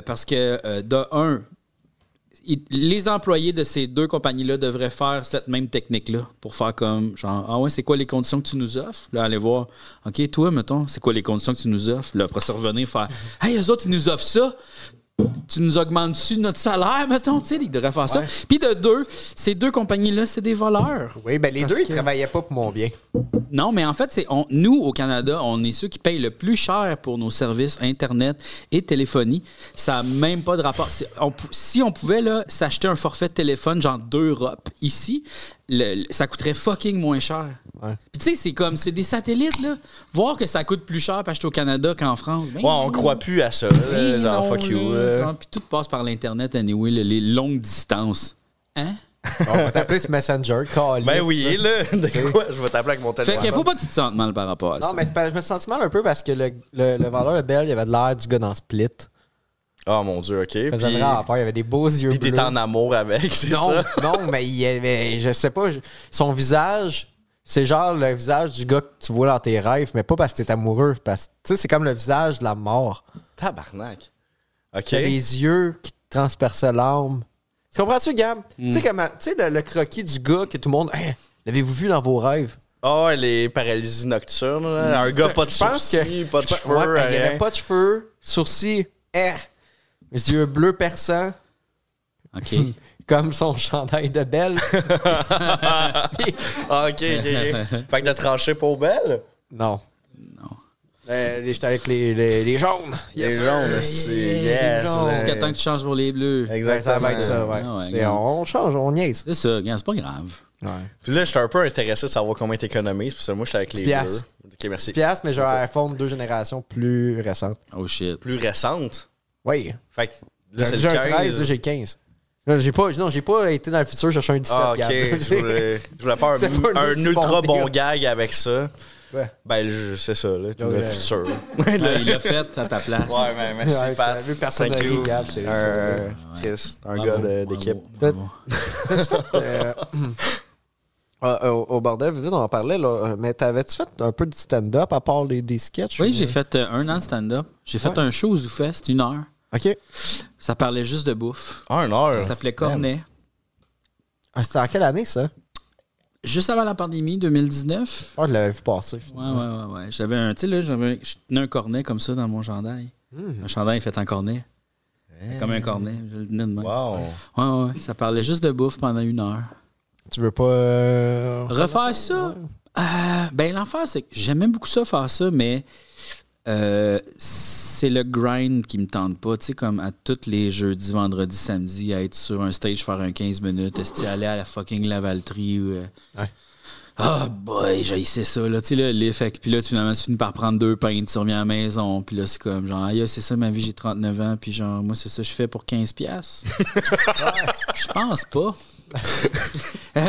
Parce que, de un, les employés de ces deux compagnies-là devraient faire cette même technique-là pour faire comme, genre, ah ouais, c'est quoi les conditions que tu nous offres? Là, aller voir, OK, toi, mettons, c'est quoi les conditions que tu nous offres? Là, après ça, revenir faire, hey, eux autres, ils nous offrent ça. Tu nous augmentes-tu notre salaire, mettons? Tu sais, ils devraient faire ça. Puis de deux, ces deux compagnies-là, c'est des voleurs. Oui, ben les Parce deux, ils que- travaillaient pas pour mon bien. Non, mais en fait, nous, au Canada, on est ceux qui payent le plus cher pour nos services Internet et téléphonie. Ça n'a même pas de rapport. Si on pouvait là, s'acheter un forfait de téléphone, genre d'Europe, ici, ça coûterait fucking moins cher. Ouais. Puis tu sais, c'est des satellites, là. Voir que ça coûte plus cher pour acheter au Canada qu'en France. Ben, Ouais, on croit plus à ça. ben Genre, non, fuck you. là, là. tu vois, puis tout passe par l'Internet, anyway, les longues distances. Hein? On va t'appeler ce Messenger, calice. Ben oui, là. De quoi? Je vais t'appeler avec mon Fait téléphone. qu'il faut pas que tu te sentes mal par rapport à ça. Non, mais je me sens mal un peu parce que le vendeur de Belle, il avait de l'air du gars dans Split. Oh mon Dieu, OK. Il faisait Puis vraiment peur, il avait des beaux yeux bleus. t'es en amour avec, c'est Non, ça? non, mais il avait, je sais pas, son visage, c'est genre le visage du gars que tu vois dans tes rêves, mais pas parce que t'es amoureux, parce que, tu sais, c'est comme le visage de la mort. Tabarnak. OK. Il a des yeux qui te transperçaient l'âme. Tu comprends-tu, Gab? Tu sais, comment, tu sais, le croquis du gars que tout le monde, hey, l'avez-vous vu dans vos rêves? Ah, ouais, les paralysies nocturnes. Là. Un gars pas de Je pense sourcils, pas de cheveux. Ouais, ben, il rien. avait pas de cheveux, sourcils, les yeux bleus perçants, OK. comme son chandail de Belle. Ah, OK. Fait que t'as tranché pour belle? Non. Non. J'étais avec les jaunes. Les sir. jaunes, c'est... Yes. jaunes. Jusqu'à temps que tu changes pour les bleus. Exactement. Ça va être ça, ouais. Ah ouais, Et regarde. on change, on niaise. C'est ça, regarde, c'est pas grave. Puis là, j'étais un peu intéressé de savoir combien t'économises. Puis ça, moi, j'étais avec les 10 piastres. bleus. OK, merci. 10 piastres, mais j'ai un iPhone 2 générations plus récente. Oh shit. Plus récente. Oui. Fait que là, c'est J'ai le un 13, 15. là, j'ai 15. Là, j'ai pas été dans le futur chercher un 17. Ah, OK. Gab. Je voulais faire C'est pas un aussi ultra bon bon deal. gag avec ça. Ouais. Ben, c'est ça, là. Le Ouais. futur. Ouais, il l'a fait à ta place. Ouais, mais merci, Ouais, Pat. t'as vu, personne Thank n'a you. ri, Gab, c'est Chris, un Bravo, gars bravo, d'équipe. bravo. Au bordel, vite, on en parlait, là, mais t'avais-tu fait un peu de stand-up à part des sketchs? Oui, ou- j'ai fait 1 an de stand-up. J'ai fait Ouais. un show au ZooFest, 1 heure. OK. Ça parlait juste de bouffe. Ah, une heure. Ça s'appelait Cornet. Ah, c'était en quelle année, ça? Juste avant la pandémie, 2019. Ah, je l'avais vu passer. Ouais. J'avais un, tu sais, là, je tenais un cornet comme ça dans mon chandail. Un chandail fait en cornet. Comme un cornet. Je le tenais de même. Wow. Ouais. Ça parlait juste de bouffe pendant 1 heure. Tu veux pas... Refaire ça? Ben, l'enfer, c'est que j'aimais beaucoup ça, faire ça, mais c'est le grind qui me tente pas. Tu sais, comme à tous les jeudis, vendredis, samedis, à être sur un stage, faire un 15 minutes, est-ce aller à la fucking lavalterie ou... Ouais. Ah, boy, j'haïssais ça, là. Tu sais, là, l'effet. Puis là, finalement, tu finis par prendre 2 pintes, tu reviens à la maison, puis là, c'est comme, genre, aïe, c'est ça ma vie, j'ai 39 ans, puis genre, moi, c'est ça que je fais pour 15$. Je pense pas.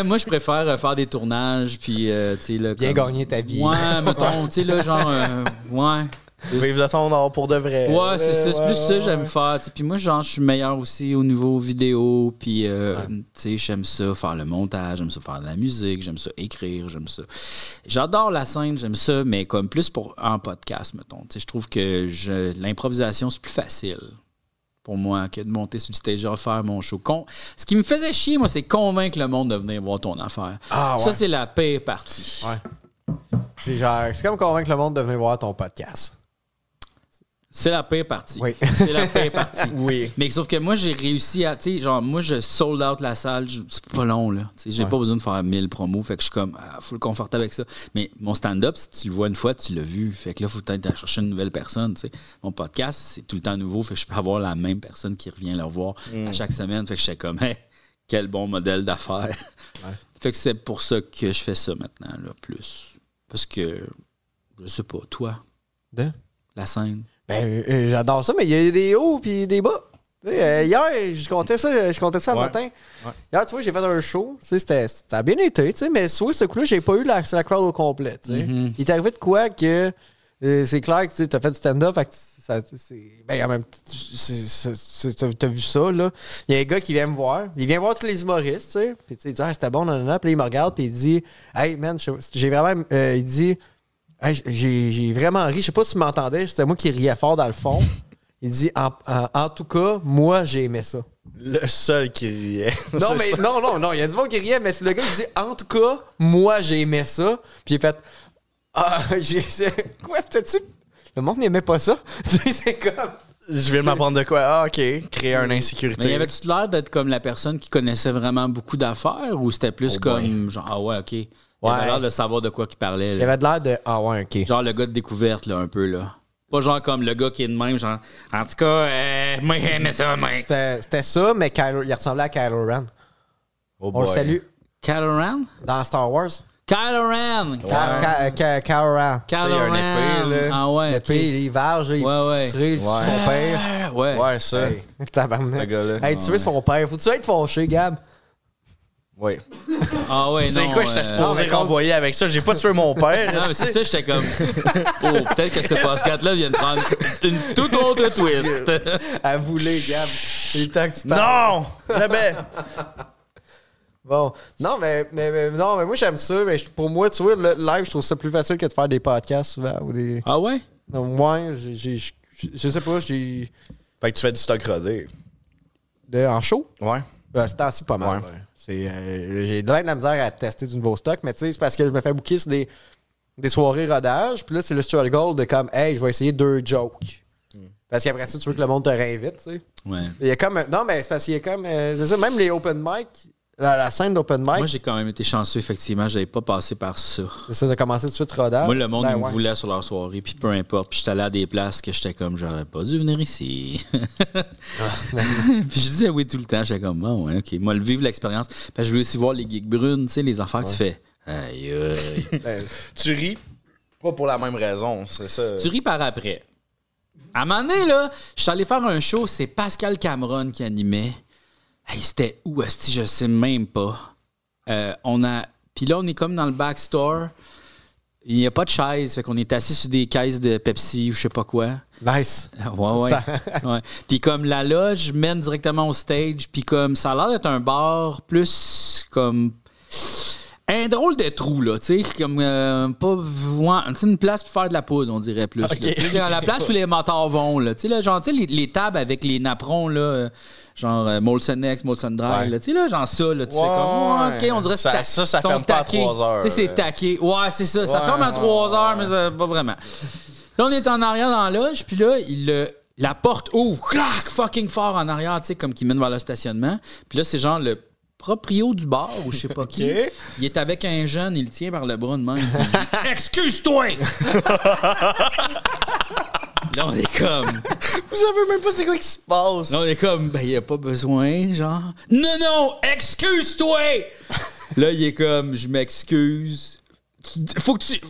Moi, je préfère faire des tournages, puis, tu sais, là. Bien comme- gagner ta vie. Ouais, mettons, tu sais, là, genre, ouais. Vive de ton or pour de vrai. Ouais, c'est ça. C'est plus ça que ouais. j'aime faire. tu sais. Puis moi, genre, je suis meilleur aussi au niveau vidéo. Puis, tu sais, j'aime ça faire le montage, j'aime ça faire de la musique, j'aime ça écrire, j'aime ça. J'adore la scène, j'aime ça, mais comme plus pour en podcast, mettons. Tu sais, je trouve que l'improvisation, c'est plus facile pour moi que de monter sur le stage et refaire mon show. Ce qui me faisait chier, moi, c'est convaincre le monde de venir voir ton affaire. Ah, ouais. Ça, c'est la pire partie. Ouais. C'est genre, c'est comme convaincre le monde de venir voir ton podcast. C'est la pire partie. Oui. C'est la pire partie. Oui. Mais sauf que moi, j'ai réussi à... Tu sais, genre, moi, je sold out la salle. C'est pas long, là. Tu sais, j'ai pas besoin de faire 1000 promos. Fait que je suis comme, full confortable avec ça. Mais mon stand-up, si tu le vois une fois, tu l'as vu. Fait que là, faut peut-être aller chercher une nouvelle personne, tu sais. Mon podcast, c'est tout le temps nouveau. Fait que je peux avoir la même personne qui revient le revoir à chaque semaine. Fait que j'étais comme, hey, quel bon modèle d'affaires. Fait que c'est pour ça que je fais ça maintenant, là, plus. Parce que, je sais pas, toi, la scène... Ben, j'adore ça, mais il y a des hauts puis des bas. Hier, je comptais ça le matin. Ouais. Hier, tu vois, j'ai fait un show. Ça a bien été, mais sur ce coup-là, j'ai pas eu la crowd au complet. Il est arrivé de quoi que c'est clair que tu as fait du stand-up. Ben, en même temps, t'as vu ça, là. Il y a un gars qui vient me voir. Il vient voir tous les humoristes, puis il dit, c'était bon, nanana. Puis là, il me regarde, puis il dit, hey, man, j'ai vraiment. Il dit, hey, j'ai vraiment ri. Je sais pas si tu m'entendais. C'était moi qui riais fort dans le fond. Il dit, en tout cas, moi, j'ai aimé ça. Le seul qui riait. Non, mais non. Il y a du monde qui riait, mais c'est le gars qui dit, en tout cas, moi, j'ai aimé ça. Puis il fait, quoi, c'était-tu? Le monde n'aimait pas ça. C'est comme. Je viens de m'apprendre de quoi? Ah, OK. Créer une insécurité. Mais avait-tu l'air d'être comme la personne qui connaissait vraiment beaucoup d'affaires ou c'était plus genre, ah ouais, OK. Il avait l'air de savoir de quoi qu'il parlait. Là. Il avait l'air de, ah ouais, OK. Genre le gars de découverte, là, un peu, là. Pas genre comme le gars qui est de même, genre, en tout cas, moi, j'aimais ça, moi. C'était ça, mais il ressemblait à Kylo Ren. Oh On le salue. Kylo Ren? Dans Star Wars. Kylo Ren! Kylo Ren. Kylo Ren. Ah ouais. L'épée, il varge, il est frustré, il tue son père. Ouais, ça. Hey, tabarnak. Ce gars-là. Hey, tuer son père. Faut-tu être fâché, Gab? Oui. Ah ouais, c'est non. quoi, j'étais supposé renvoyer avec ça? J'ai pas tué mon père. Non, mais c'est ça, j'étais comme. Oh, peut-être que ce podcast-là vient de prendre une toute autre twist. Avoue-les, Gab. Il est temps que tu parles. Non! Jamais! Bon. Non, mais moi, j'aime ça. Mais pour moi, tu vois, le live, je trouve ça plus facile que de faire des podcasts souvent. Ou des... Ah ouais? Ouais, je sais pas, j'ai. Fait que tu fais du stock rodé. En show? Ouais. C'est temps-ci pas mal. Ouais. J'ai de la misère à tester du nouveau stock, mais tu sais, c'est parce que je me fais booker sur des soirées rodage. Puis là, c'est le struggle de comme, hey, je vais essayer 2 jokes. Parce qu'après ça, tu veux que le monde te réinvite, tu sais. Ouais. Il y a comme. Non, mais c'est parce qu'il y a comme. C'est ça, même les open mic, la scène d'open mic. Moi, j'ai quand même été chanceux, effectivement. J'avais pas passé par ça. C'est ça, de commencer tout de suite rodage. Moi, le monde me voulait sur leur soirée, puis peu importe. Puis j'étais allé à des places que j'étais comme, j'aurais pas dû venir ici. Puis je disais oui tout le temps. J'étais comme, oh, ouais, OK. Moi, le vivre l'expérience. Puis je voulais aussi voir les gigs brunes, tu sais, les affaires que tu fais. Aïe, aïe. Tu ris pas pour la même raison, c'est ça. Tu ris par après. À un moment donné, là, je suis allé faire un show, c'est Pascal Cameron qui animait. Hey, c'était où, asti, je sais même pas. Puis là, on est comme dans le backstore. Il n'y a pas de chaise, fait qu'on est assis sur des caisses de Pepsi ou je sais pas quoi. Nice. Ouais. Puis comme la loge mène directement au stage, puis comme ça a l'air d'être un bar plus comme un drôle de trou, là, tu sais, comme une place pour faire de la poudre, on dirait plus. Okay. Là, la place où les motards vont, là, tu sais, là, genre, tu sais, les tables avec les napperons, là, genre Molson X, Molson Dry, là, tu sais, là, genre ça, là, tu fais comme, OK, on dirait que ça ferme pas à 3 heures. Tu sais, c'est taqué. Ouais, c'est ça, ça ferme à 3 heures, mais pas vraiment. Là, on est en arrière dans la loge, puis là, la porte ouvre, clac, fucking fort en arrière, tu sais, comme qui mène vers le stationnement. Puis là, c'est genre le proprio du bar ou je sais pas qui. Il est avec un jeune, il le tient par le bras de main. Il dit « Excuse-toi! » Là, on est comme... Vous savez même pas c'est quoi qui se passe. Là, on est comme, ben, il a pas besoin, genre. Non, excuse-toi! Là, il est comme, je m'excuse. Faut que tu...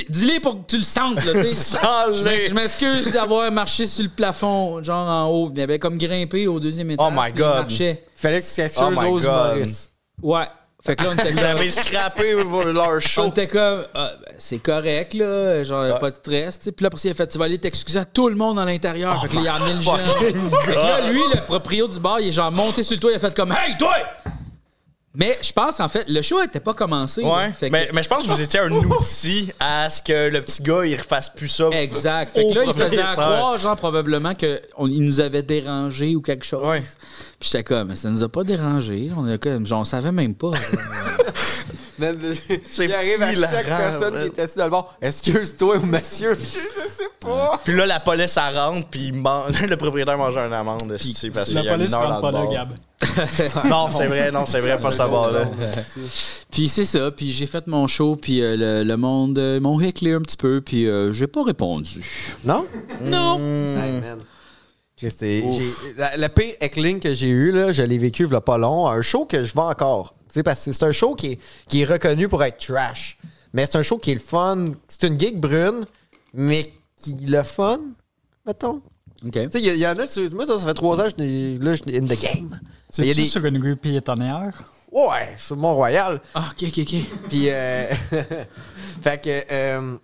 Dis-les pour que tu le sentes, là, tu sais. Je m'excuse d'avoir marché sur le plafond, genre en haut. Il avait comme grimpé au 2e étage. Oh my God. Il marchait. Fallait que c'est quelque chose aux humoristes. Ouais. Fait que là, on était Vous avez scrappé leur show. On était comme, c'est correct, là, genre, pas de stress, tu sais. Puis là, après, il a fait, tu vas aller t'excuser à tout le monde à l'intérieur. Fait que là, il a amené le jeune. Fait que là, lui, le proprio du bar, il est genre monté sur le toit, il a fait comme, hey, toi! Mais je pense, en fait, le show n'était pas commencé. Ouais, mais je pense que vous étiez un outil à ce que le petit gars, il refasse plus ça. Exact. Fait que là, il faisait croire, genre, probablement qu'il nous avait dérangé ou quelque chose. Ouais. Puis j'étais comme, ça nous a pas dérangé. On savait même pas. Il arrive à chaque personne qui est assise dans le bord. Excuse-toi, monsieur. Je sais pas. Puis là, la police, elle rentre, puis le propriétaire mange une amende. Parce qu'il La y a police une heure rentre dans pas le là, bar. Gab. Non, c'est vrai, pas ce bord-là. Puis c'est ça, puis j'ai fait mon show, puis le monde m'ont héclé un petit peu, puis j'ai pas répondu. Non? Non! Hey, man. Le pire heckling que j'ai eu, là, je l'ai vécu il y a pas long. Un show que je vends encore. Tu sais, parce que c'est un show qui est reconnu pour être trash. Mais c'est un show qui est le fun. C'est une gig brune, mais qui est le fun, mettons. OK. Tu sais, il y en a, moi, ça fait 3 ans que je suis in the game. C'est-tu sur une rue piétonnière? Ouais, sur Mont-Royal. Ah, OK. Puis, fait que,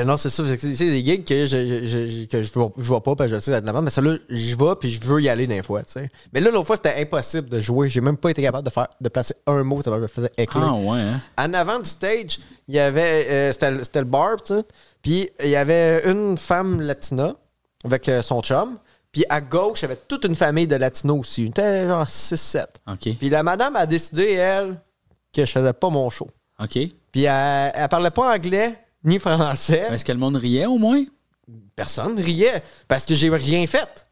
non, c'est ça. C'est des gigs que je vois pas parce que je sais d'être la merde. Mais celle-là, j'y vais puis je veux y aller des fois, tu sais. Mais là, l'autre fois, c'était impossible de jouer. J'ai même pas été capable de placer un mot. Ça me faisait éclater. Ah, ouais, hein? En avant du stage, il y avait... c'était le bar, tu sais. Puis, il y avait une femme latina avec son chum. Puis, à gauche, il y avait toute une famille de latinos aussi. Il était genre 6-7. OK. Puis, la madame a décidé, elle, que je faisais pas mon show. OK. Puis, elle parlait pas anglais ni français. Est-ce que le monde riait au moins? Personne riait parce que j'ai rien fait.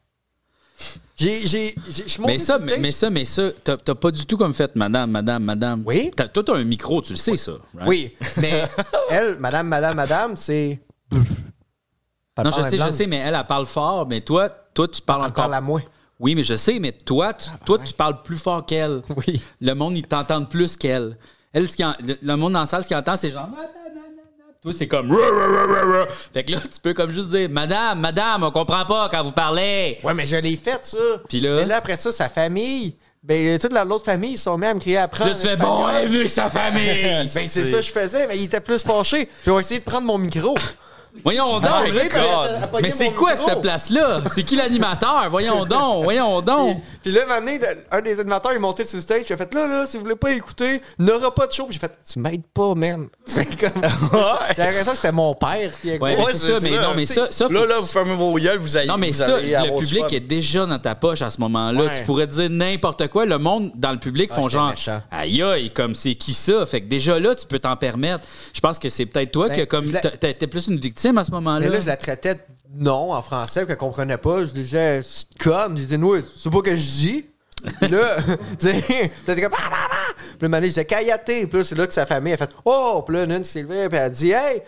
Je suis monté sur stage. Mais ça, t'as pas du tout comme fait madame. Oui. Toi, t'as un micro, tu le sais, ça. Right? Oui, mais elle, madame, c'est... Non, je sais, mais elle parle fort, mais toi, tu parles Elle encore. parle à moi. Oui, mais je sais, mais toi, tu parles plus fort qu'elle. Oui. Le monde, il t'entend plus qu'elle. Elle, le monde dans la salle, ce qu'il entend, c'est genre... Toi, c'est comme... Fait que là, tu peux comme juste dire « Madame, on comprend pas quand vous parlez. » Ouais, mais je l'ai fait, ça. Puis là... Mais là, après ça, sa famille... Ben, toute l'autre famille, ils sont mis à me crier après. Là, tu fais « Bon, elle est venue avec sa famille. » Ben, c'est ça que je faisais, mais il était plus fâché. Puis on a essayé de prendre mon micro. Voyons donc, mais c'est quoi cette place-là? C'est qui l'animateur? Voyons donc. Puis là, un moment donné, un des animateurs est monté sur le stage, il a fait là, si vous voulez pas écouter, il n'aura pas de show. Puis j'ai fait, tu m'aides pas, man. C'est comme. J'ai l'impression que c'était mon père qui a Ouais, c'est ça, mais non, mais ça faut... Là, vous fermez vos gueules, vous allez. Non, mais ça, le public est déjà dans ta poche à ce moment-là. Ouais. Tu pourrais dire n'importe quoi. Le monde dans le public font genre méchant. aïe aïe, comme c'est qui ça? Fait que déjà là, tu peux t'en permettre. Je pense que c'est peut-être toi qui comme t'es plus une victime à ce moment-là. Mais là, je la traitais de non en français, puis qu'elle comprenait pas. Je disais, c'est conne. Je disais, non, c'est pas que je dis. Puis là, tu sais, t'étais comme, Puis là, un moment donné, je disais, Kayaté. Puis là, c'est là que sa famille a fait, oh, puis là, une s'est levée, puis elle a dit, hey,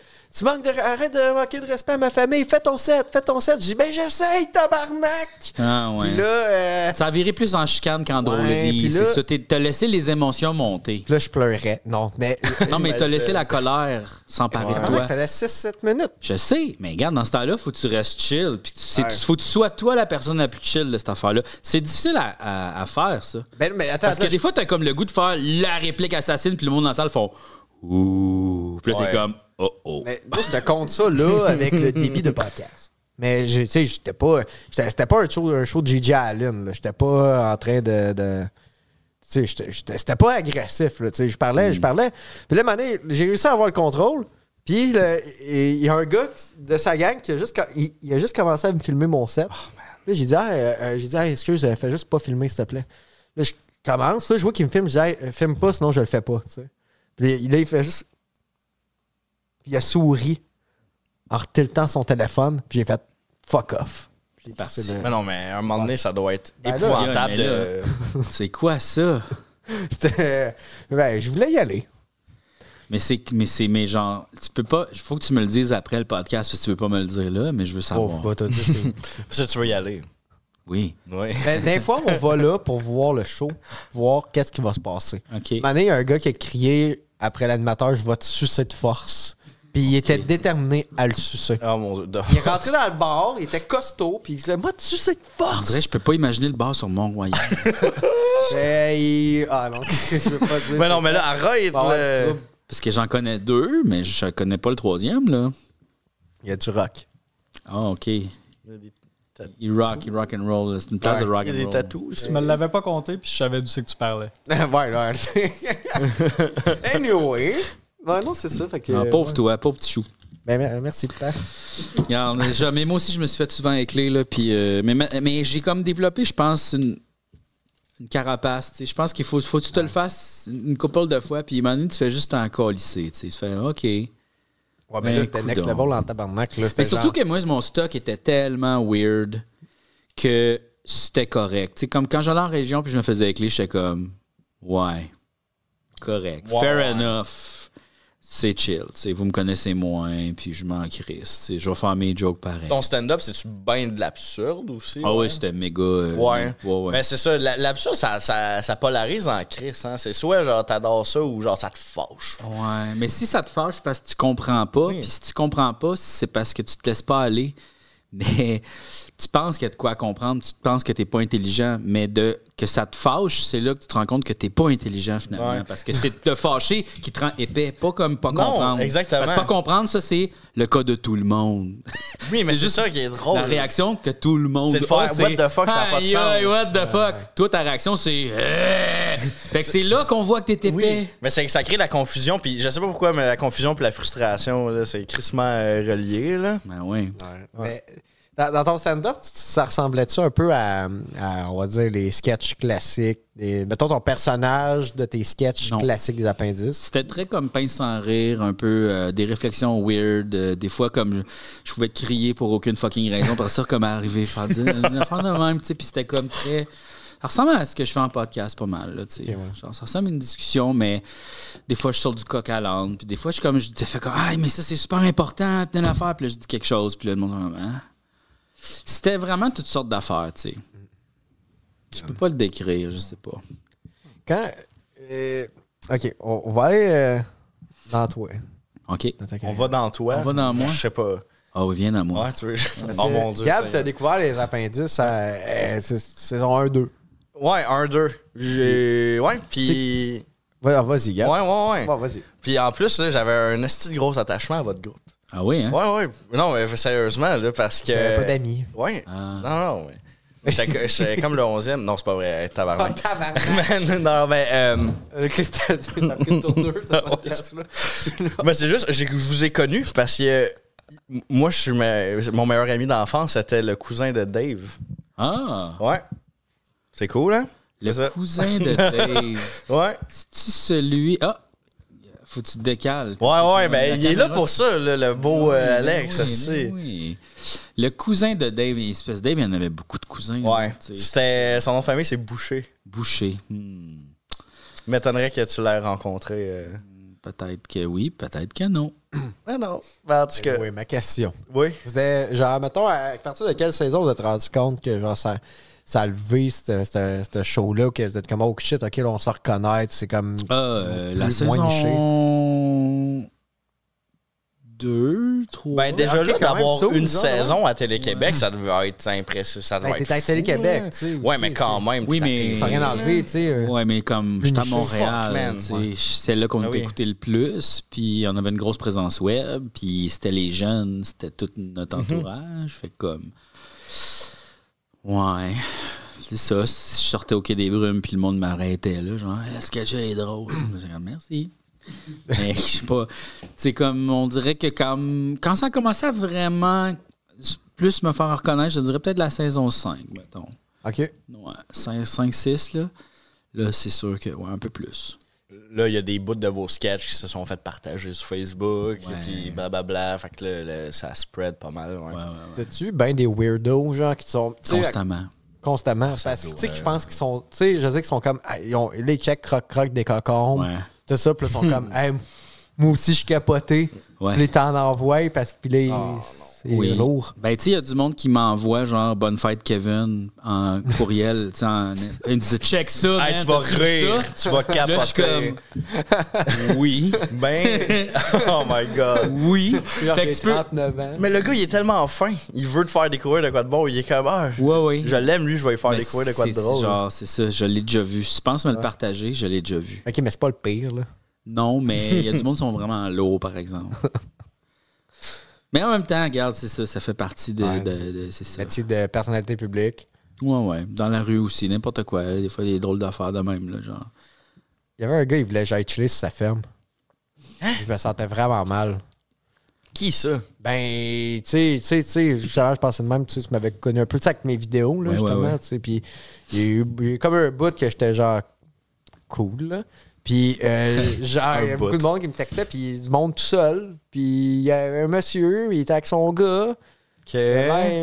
arrête de manquer de respect à ma famille, fais ton set. Je dis, ben, j'essaye, tabarnak. Ah, ouais. Puis là, ça a viré plus en chicane qu'en puis drôlerie. là- C'est ça. T'as laissé les émotions monter. là, je pleurais. Non, mais. Non, mais t'as laissé la colère s'emparer de toi. Ça faisait 6-7 minutes. Je sais, mais regarde, dans ce temps-là, faut que tu restes chill. Puis faut que tu sois toi la personne la plus chill de cette affaire-là. C'est difficile à faire, ça. Ben, mais attends, Parce que des fois, t'as comme le goût de faire la réplique assassine, puis le monde dans la salle font ouh. Puis là, t'es comme oh. Mais moi, je te compte ça, là, avec le débit de podcast. Mais, tu sais, c'était pas un show de Gigi Allen, là. J'étais pas en train de tu sais, c'était pas agressif, là. Tu sais, je parlais. Puis là, à un moment donné, j'ai réussi à avoir le contrôle. Puis, il y a un gars de sa gang qui a juste commencé à me filmer mon set. Là, j'ai dit, excuse, fais juste pas filmer, s'il te plaît. Là, je commence. Là, je vois qu'il me filme. Je dis, filme pas, sinon je le fais pas, tu sais. Puis là, il fait juste. Puis il a souri en retiltant son téléphone. Puis j'ai fait fuck off. J'ai parti de... Mais non, mais à un moment donné, ça doit être Ben là, épouvantable mais là- de. C'est quoi ça? Ben, je voulais y aller. Mais genre, tu peux pas. Il faut que tu me le dises après le podcast parce que tu veux pas me le dire là, mais je veux savoir. Ça, tu veux y aller. Oui. Oui. Ben, des fois, on va là pour voir le show, voir qu'est-ce qui va se passer. OK. Un moment donné, il y a un gars qui a crié après l'animateur, je vais te sucer de force. Puis il était déterminé à le sucer. Oh mon Dieu. Il est rentré dans le bar, il était costaud, puis il disait, moi, tu sucer de On force. dirait, je peux pas imaginer le bar sur Mont-Royal. Ah non, je veux pas dire. Mais non, mais là, arrête. Bon, ouais, là. tu trouves. Parce que j'en connais 2, mais je connais pas le 3e, là. Il y a du rock. Ah, OK. Il rock and roll. C'est une place de rock Il y and a des roll. tatous. Tu me l'avais pas compté, puis je savais d'où c'est que tu parlais. Ouais. Anyway. Ouais, non, c'est ça. Fait que, Ah, pauvre toi, pauvre petit chou. Ben, merci de temps. Regarde, mais moi aussi, je me suis fait souvent écler, là. Puis, mais j'ai comme développé, je pense, une carapace. Je pense qu'il faut que tu te le fasses une couple de fois, puis à un moment donné, tu fais juste en colisser. Tu fais OK. Ouais, mais là, c'était next level en tabarnak. Là, mais surtout que moi, mon stock était tellement weird que c'était correct. T'sais, comme quand j'allais en région puis je me faisais écler, j'étais comme ouais, correct. Ouais, Fair ouais. enough. C'est chill. Vous me connaissez moins, puis je m'en crisse. Je vais faire mes jokes pareil. Ton stand-up, c'est-tu bien de l'absurde aussi? Ah oui, c'était méga. Ouais. ouais. Mais c'est ça, l'absurde, ça polarise en crise. Hein? C'est soit genre t'adores ça ou genre ça te fâche. Ouais, mais si ça te fâche, c'est parce que tu comprends pas. Puis si tu comprends pas, c'est parce que tu te laisses pas aller. Mais tu penses qu'il y a de quoi comprendre, tu penses que t'es pas intelligent, mais que ça te fâche, c'est là que tu te rends compte que t'es pas intelligent finalement. Ouais. Parce que c'est te fâcher qui te rend épais, pas comme pas comprendre. Exactement. Parce que pas comprendre, ça, c'est le cas de tout le monde. Oui, mais c'est ça qui est drôle. La réaction que tout le monde C'est de faire a, what the fuck, ça n'a pas de Aïe, sens. aïe, what the fuck. Toi, ta réaction, c'est Fait que c'est là qu'on voit que t'es épais. Oui, mais ça crée la confusion, puis je sais pas pourquoi, mais la confusion puis la frustration, là, c'est crissement relié, là. Ben oui. Mais dans ton stand-up, ça ressemblait-tu un peu à, on va dire, les sketchs classiques? Mettons ton personnage de tes sketchs Non. classiques des appendices. C'était très comme pince sans rire, un peu des réflexions weird, des fois comme je pouvais crier pour aucune fucking raison, parce que ça comme arriver à faire dire une affaire de même, tu sais, puis c'était comme très. Ça ressemble à ce que je fais en podcast pas mal, là, tu sais. Ok, ouais. Genre, ça ressemble à une discussion, mais des fois je sors du coq à l'âne, puis des fois je fais comme ah mais ça c'est super important, puis une affaire, puis là je dis quelque chose, puis là le monde est comme, hein? C'était vraiment toutes sortes d'affaires, tu sais. Je peux pas le décrire, je sais pas. Quand. OK, on va aller dans toi. OK. On va dans toi. On va dans moi. Je sais pas. Oh, viens à moi. Ouais, tu veux. Parce Oh que mon Dieu. Gab, Seigneur. t'as découvert les appendices, c'est saison 1-2. Ouais, 1-2. Ouais, puis. Vas-y, Gab. Ouais. Ouais, vas-y. Puis en plus, là, j'avais un esti de gros attachement à votre groupe. Ah oui, hein? Ouais. Non, mais sérieusement, là, parce que. J'avais pas d'amis. Ouais. Ah. Non, mais. J'étais comme le 11e. Non, c'est pas vrai. Tabarnak. Tabarnak. Non, mais. Christelle, t'as pris une tournure, ce podcast-là. Mais c'est juste, je vous ai connu parce que moi, mon meilleur ami d'enfance, c'était le cousin de Dave. Ah! Ouais. C'est cool, hein? Le C'est ça. cousin de Dave. Ouais. C'est-tu celui. Ah! Faut que tu te décales. Ouais, ben, La il est là caméra, pour ça, le beau Alex, oui, aussi. oui. Le cousin de Dave, espèce Dave, il y en avait beaucoup de cousins. Ouais. là, tu sais. Son nom de famille, c'est Boucher. Boucher. M'étonnerait que tu l'aies rencontré. Peut-être que oui, peut-être que non. Ah non. Ben, en tout cas. Oui, ma question. Oui. C'était, genre, mettons, à partir de quelle saison vous êtes rendu compte que, genre, ça a levé, ce show-là, que vous êtes comme, oh shit, ok, là, on se reconnaît, c'est comme. La plus moins saison 2, 3. Ben, déjà ok, là, quand même, d'avoir ça, une bizarre, saison à Télé-Québec, ça devait être impressionnant. Ça devait Hey, être t'es à fou, Télé-Québec, là. tu sais. Ouais, aussi, mais quand même. Oui, t'es à mais- télé. Ça n'a rien enlevé, tu sais. Ouais, mais comme j'étais à niché. Montréal, Fuck, man, tu sais, ouais. c'est là qu'on Ah était oui. écouté le plus, puis on avait une grosse présence web, puis c'était les jeunes, c'était tout notre entourage, fait que comme... Ouais, c'est ça, si je sortais au Quai des Brumes, puis le monde m'arrêtait, là, genre « Est-ce que j'ai drôle? » J'ai dit « Merci. » Mais je sais pas, tu sais, comme on dirait que quand ça a commencé à vraiment plus me faire reconnaître, je dirais peut-être la saison 5, mettons. Ok. Ouais, 5-6, là. Là, c'est sûr que, ouais, un peu plus. Là, il y a des bouts de vos sketchs qui se sont fait partager sur Facebook, Ouais. puis blablabla. Fait que là, ça spread pas mal. Ouais. Ouais. T'as-tu ben des weirdos, genre, qui sont. tu sais, Constamment. Constamment. Ça Parce que, doit, tu sais, je pense qu'ils sont. Tu sais, je sais qu'ils sont comme. Ah, ils ont les checks croc-croc des cocons. Ouais. Tout ça, puis là, ils sont comme. Hey, moi aussi, je suis capoté. Ouais. Puis là, t'en envoies parce que puis là, non. c'est lourd. Ben, tu sais, il y a du monde qui m'envoie, genre, bonne fête, Kevin, en courriel. Tu sais, il me dit, check ça. Hey, man, tu vas t'as-tu vu rire, ça? tu vas Là, je suis capoter. comme, oui, Ben, oh my god. oui. Genre, Fait que j'ai tu peux. 39 ans. Mais le gars, il est tellement fin. Il veut te faire découvrir de quoi de bon. Il est comme, ah, Ouais. je l'aime, lui, je vais lui faire Mais découvrir de quoi de c'est- drôle. Genre, c'est ça, je l'ai déjà vu. Si tu penses me le partager, je l'ai déjà vu. Ok, mais c'est pas le pire, là. Non, mais il y a du monde qui sont vraiment lourds, par exemple. Mais en même temps, regarde, c'est ça, ça fait partie de. Ouais, c'est ça. Métier de personnalité publique. Ouais. Dans la rue aussi, n'importe quoi. Là, des fois, il y a des drôles d'affaires de même, là, genre. Il y avait un gars, il voulait que j'aille chiller sur sa ferme. Je me sentais vraiment mal. Qui ça? Ben, tu sais, justement, je pensais de même, tu m'avais connu un peu, tu sais, avec mes vidéos, là, justement, tu sais, puis il y a eu comme un bout que j'étais genre cool, là. Puis, genre, il y a beaucoup de monde qui me textait, puis du monde tout seul. Puis, il y avait un monsieur, il était avec son gars.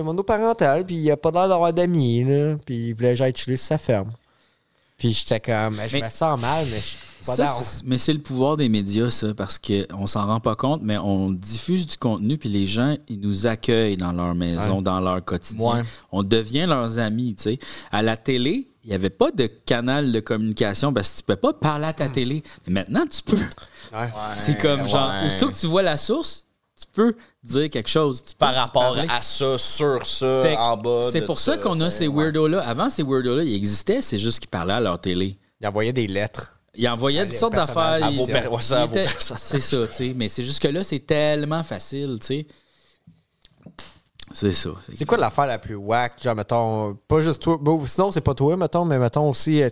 Monoparental, puis il a pas l'air d'avoir d'amis, là. Puis, il voulait que j'aille chiller sur sa ferme. Puis, j'étais comme, je me sens mal, mais je suis pas down. Mais c'est le pouvoir des médias, ça, parce qu'on s'en rend pas compte, mais on diffuse du contenu, puis les gens, ils nous accueillent dans leur maison, dans leur quotidien. Ouais. On devient leurs amis, tu sais. À la télé, il n'y avait pas de canal de communication parce que tu peux pas parler à ta télé. Mais maintenant, tu peux. Ouais. C'est comme, genre, aussitôt que tu vois la source, tu peux dire quelque chose. Par rapport à ça, sur ça, en bas. C'est pour ça qu'on a ces weirdos-là. Avant, ces weirdos-là, ils existaient, c'est juste qu'ils parlaient à leur télé. Ils envoyaient des lettres. Ils envoyaient toutes sortes d'affaires. C'est ça, tu sais. Mais c'est juste que là, c'est tellement facile, tu sais. C'est ça. C'est quoi l'affaire la plus whack? Genre, mettons, pas juste toi. Bon, sinon, c'est pas toi, mettons, mais mettons aussi, dans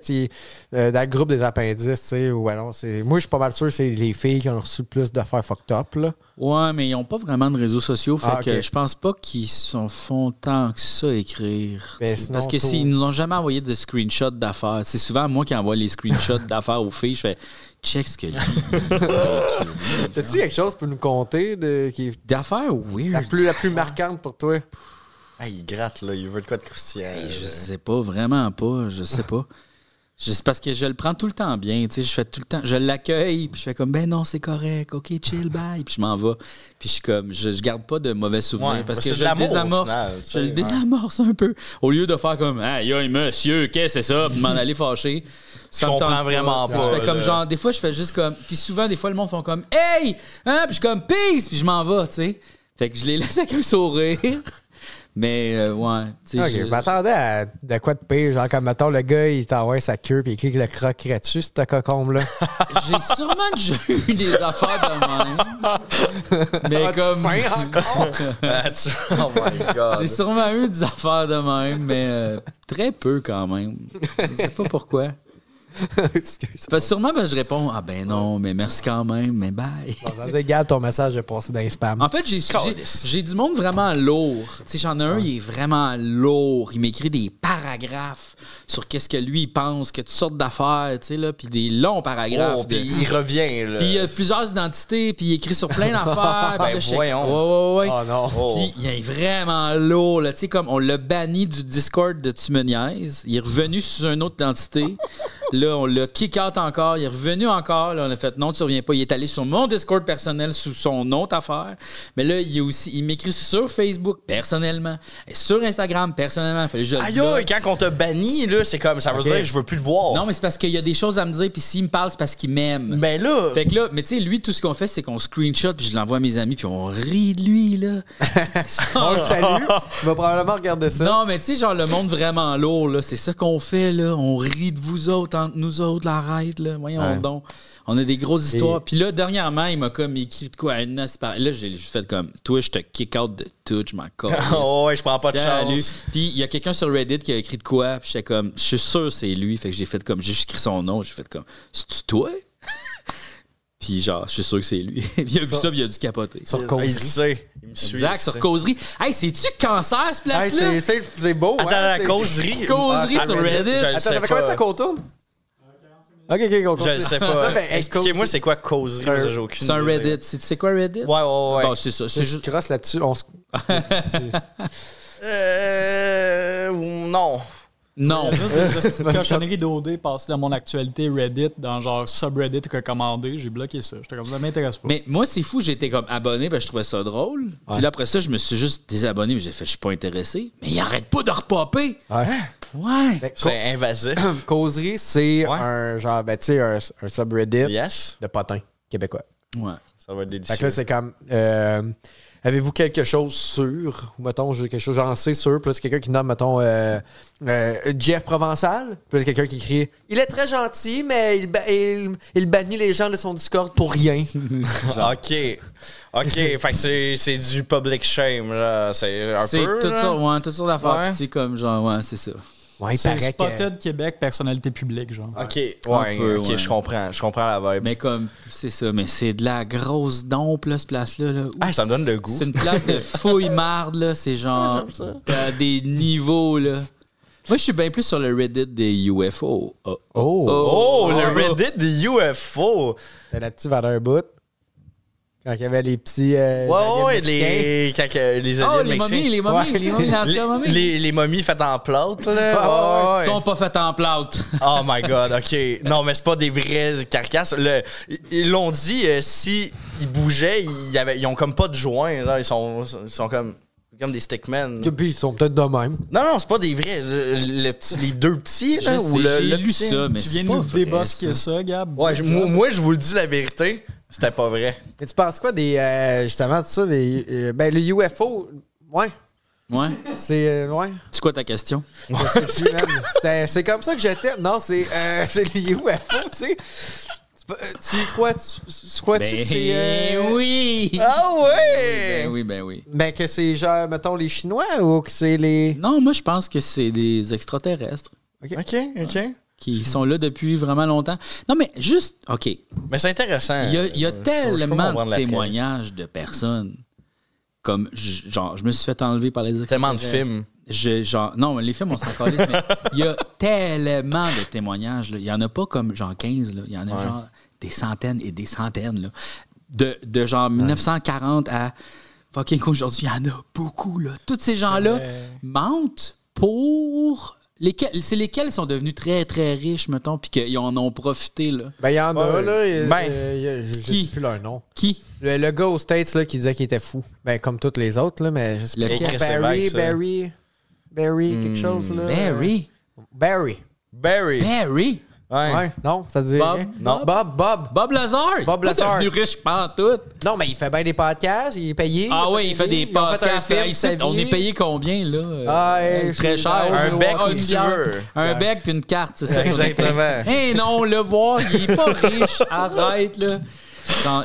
le groupe des appendices, tu sais, ou alors, c'est. Moi, je suis pas mal sûr que c'est les filles qui ont reçu le plus d'affaires fucked up, là. Ouais, mais ils ont pas vraiment de réseaux sociaux, fait que je pense pas qu'ils s'en font tant que ça écrire. Parce que s'ils nous ont jamais envoyé de screenshots d'affaires, c'est souvent moi qui envoie les screenshots d'affaires aux filles, je fais. Check ce que lui. As-tu quelque chose pour nous compter d'affaires weird? La plus marquante pour toi? Il gratte, là. Il veut de quoi de croustillant. Je sais pas, vraiment pas. Je sais pas. C'est parce que je le prends tout le temps bien. Tu sais, je fais tout le temps. Je l'accueille, puis je fais comme, ben non, c'est correct. OK, chill, bye. Puis je m'en vais. Puis je suis comme, je garde pas de mauvais souvenirs parce que je le désamorce. Je le désamorce un peu. Au lieu de faire comme, hey, monsieur, qu'est-ce que c'est ça? Puis de m'en aller fâcher. Je comprends vraiment pas. Je fais comme genre, des fois, je fais juste comme. Puis souvent, des fois, le monde font comme, hey! Hein? Puis je suis comme, peace! Puis je m'en vais, tu sais. Fait que je les laisse avec un sourire. Mais, ouais. Ok, je m'attendais à de quoi de pire. Genre, comme, mettons, le gars, il t'envoie sa queue, puis il clique le croquerait dessus, cette cocombe-là. J'ai sûrement déjà eu des affaires de même. Mais comme. Faim encore? Oh my God. J'ai sûrement eu des affaires de même, mais très peu quand même. Je sais pas pourquoi. Sûrement, je réponds, ah ben non, mais merci quand même, mais bye. Regarde, ton message est passé dans les spams. En fait, j'ai du monde vraiment lourd. Tu sais, j'en ai un, il est vraiment lourd. Il m'écrit des paragraphes sur qu'est-ce que lui, il pense, que toutes sortes d'affaires, tu sais, là, puis des longs paragraphes. Puis il revient, là. Puis il a plusieurs identités, puis il écrit sur plein d'affaires. Ben voyons. Ouais. Oh non. Puis il est vraiment lourd, là. Tu sais, comme on l'a banni du Discord de Tu me niaises. Il est revenu sous une autre identité. Là, on l'a kick-out encore. Il est revenu encore. Là, on a fait non, tu reviens pas. Il est allé sur mon Discord personnel sous son autre affaire. Mais là, il m'écrit sur Facebook personnellement. Et sur Instagram personnellement. Aïe, quand on t'a banni, là, c'est comme ça veut dire que je veux plus le voir. Non, mais c'est parce qu'il y a des choses à me dire. Puis s'il me parle, c'est parce qu'il m'aime. Ben là. Fait que là, mais tu sais, lui, tout ce qu'on fait, c'est qu'on screenshot. Puis je l'envoie à mes amis. Puis on rit de lui, là. On le salue. Tu vas probablement regarder ça. Non, mais tu sais, genre le monde vraiment lourd, là. C'est ça qu'on fait, là. On rit de vous autres, entre nous autres, la arrête, là. Voyons donc. On a des grosses histoires. Puis là, dernièrement, il m'a comme écrit de quoi à une là, j'ai fait comme, toi, je te kick out de tout, je m'en casse. Oh, ouais, je prends pas de chance. Puis il y a quelqu'un sur Reddit qui a écrit de quoi, puis j'étais comme, je suis sûr que c'est lui. Fait que j'ai fait comme, j'ai juste écrit son nom, j'ai fait comme, c'est-tu toi? Puis genre, je suis sûr que c'est lui. Il a vu ça, puis il a dû capoter. Sur Causerie. Il sait. Il me suit. Exact, sur Causerie. Hey, c'est-tu Cancer, ce place-là? Hey, c'est beau. Attends, la Causerie. Causerie sur Reddit. Attends, ça fait combien de temps qu'on tourne? OK, je le sais pas. Expliquez-moi, c'est quoi Causerie? J'ai aucune idée. C'est un Reddit. Tu sais quoi, Reddit? Ouais. Bon, c'est ça. C'est juste. Crosse là-dessus. Non. Non. Cette cochonnerie d'OD passée dans mon actualité Reddit, dans genre subreddit recommandé, j'ai bloqué ça. J'étais comme ça m'intéresse pas. Mais moi, c'est fou, j'ai été comme abonné, parce que je trouvais ça drôle. Ouais. Puis là, après ça, je me suis juste désabonné, mais j'ai fait, je suis pas intéressé. Mais il arrête pas de repopper. Ouais. C'est invasif. Causerie, c'est un genre, ben, tu sais, un subreddit de potins québécois. Ouais. Ça va être délicieux. Fait que là, c'est comme. Avez-vous quelque chose sûr? Ou mettons, j'ai quelque chose, j'en sais sûr. Puis là, c'est quelqu'un qui nomme, mettons, Jeff Provençal. Puis là, c'est quelqu'un qui écrit il est très gentil, mais il bannit les gens de son Discord pour rien. OK. Fait que c'est du public shame, là. C'est un peu. C'est tout ça, ouais, toute sorte d'affaires. C'est comme genre, ouais, c'est ça. Ouais, il C'est paraît Spotted Québec, personnalité publique, genre. Ok, ouais, peu, ok, ouais. je comprends la vibe. Mais comme, c'est ça, mais c'est de la grosse dompe, là, cette place-là. Là. Ah, ça me donne le goût. C'est une place de fouille-marde, là. C'est genre à des niveaux, là. Moi, je suis bien plus sur le Reddit des UFO. Oh, le Reddit des UFO! T'as là-dessus vers un bout. Quand il y avait les petits. Ouais, les aliens Oh, mexicains. les momies, dans ce cas, momies. Les momies faites en plâtre, là. Ils sont pas faites en plâtre. Oh my god, ok. Non, mais c'est pas des vraies carcasses. Ils l'ont dit, si ils bougeaient, ils ont comme pas de joints, là. Ils sont comme des stickmen. Puis ils sont peut-être de même. Non, c'est pas des vrais. Les deux petits, là, Je ou sais, le j'ai lu petit. ça, mais Tu c'est viens de pas nous vrai, débosquer ça, Gab. Ouais, moi, je vous le dis la vérité, c'était pas vrai. Mais tu penses quoi des. Justement, de ça, ben, les UFO. Ouais. Ouais. C'est. Ouais. C'est quoi ta question? Je sais plus, man. C'est comme ça que j'étais. Non, c'est les UFO, tu sais. Tu crois-tu que c'est. oui! Ah ouais! Ben oui. Ben, que c'est genre, mettons, les Chinois ou que c'est les. Non, moi, je pense que c'est des extraterrestres Ok. qui sont là depuis vraiment longtemps. Non, mais juste, OK. Mais c'est intéressant. Il y a Je peux tellement comprendre de la témoignages de personnes. Comme, genre, je me suis fait enlever par les Tellement de extraterrestres. films. Non, mais les films, on s'en calisse, mais il y a tellement de témoignages. Là. Il y en a pas comme genre 15. Là. Il y en a genre des centaines et des centaines. Là. De genre 1940 à fucking aujourd'hui, il y en a beaucoup. Là. Tous ces gens-là mentent pour... C'est lesquels sont devenus très, très riches, mettons, puis qu'ils en ont profité, là. Ben, il y en a, là. Je Qui? sais plus leur nom. Qui? Le gars aux States, là, qui disait qu'il était fou. Ben, comme tous les autres, là, mais je sais pas. Lequel? Barry, quelque chose, là. Barry? Barry. Ouais. Non, ça dit Bob? rien. Non. Bob Lazar? Bob Pas Lazar. devenu riche pantoute. Non, mais il fait bien des podcasts, il est payé. Ah oui, il fait des Ils ont fait un podcasts. film Là, sur ici, sa vie. on est payé combien, là? Très cher. Un bec Ah, où une tu bière. veux. Un bec puis une carte, c'est ça. Exactement. Hey non, le voir, il est pas riche. Arrête, là. Non.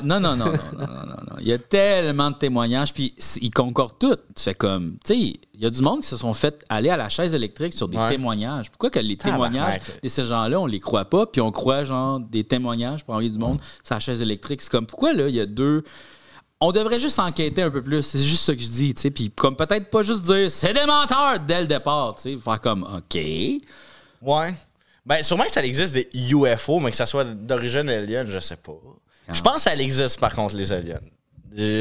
Il y a tellement de témoignages, puis ils concordent tout. Tu fais comme... Tu sais, il y a du monde qui se sont fait aller à la chaise électrique sur des témoignages. Pourquoi que les témoignages de ces gens-là, on les croit pas, puis on croit, genre, des témoignages pour envoyer du monde sur la chaise électrique? C'est comme, pourquoi, là, il y a deux... On devrait juste enquêter un peu plus. C'est juste ça que je dis, tu sais. Puis comme peut-être pas juste dire « c'est des menteurs » dès le départ, tu sais. Faire comme « OK ». Ouais. Ben, sûrement que ça existe des UFO, mais que ça soit d'origine alien, je sais pas. Je pense que ça existe, par contre, les aliens.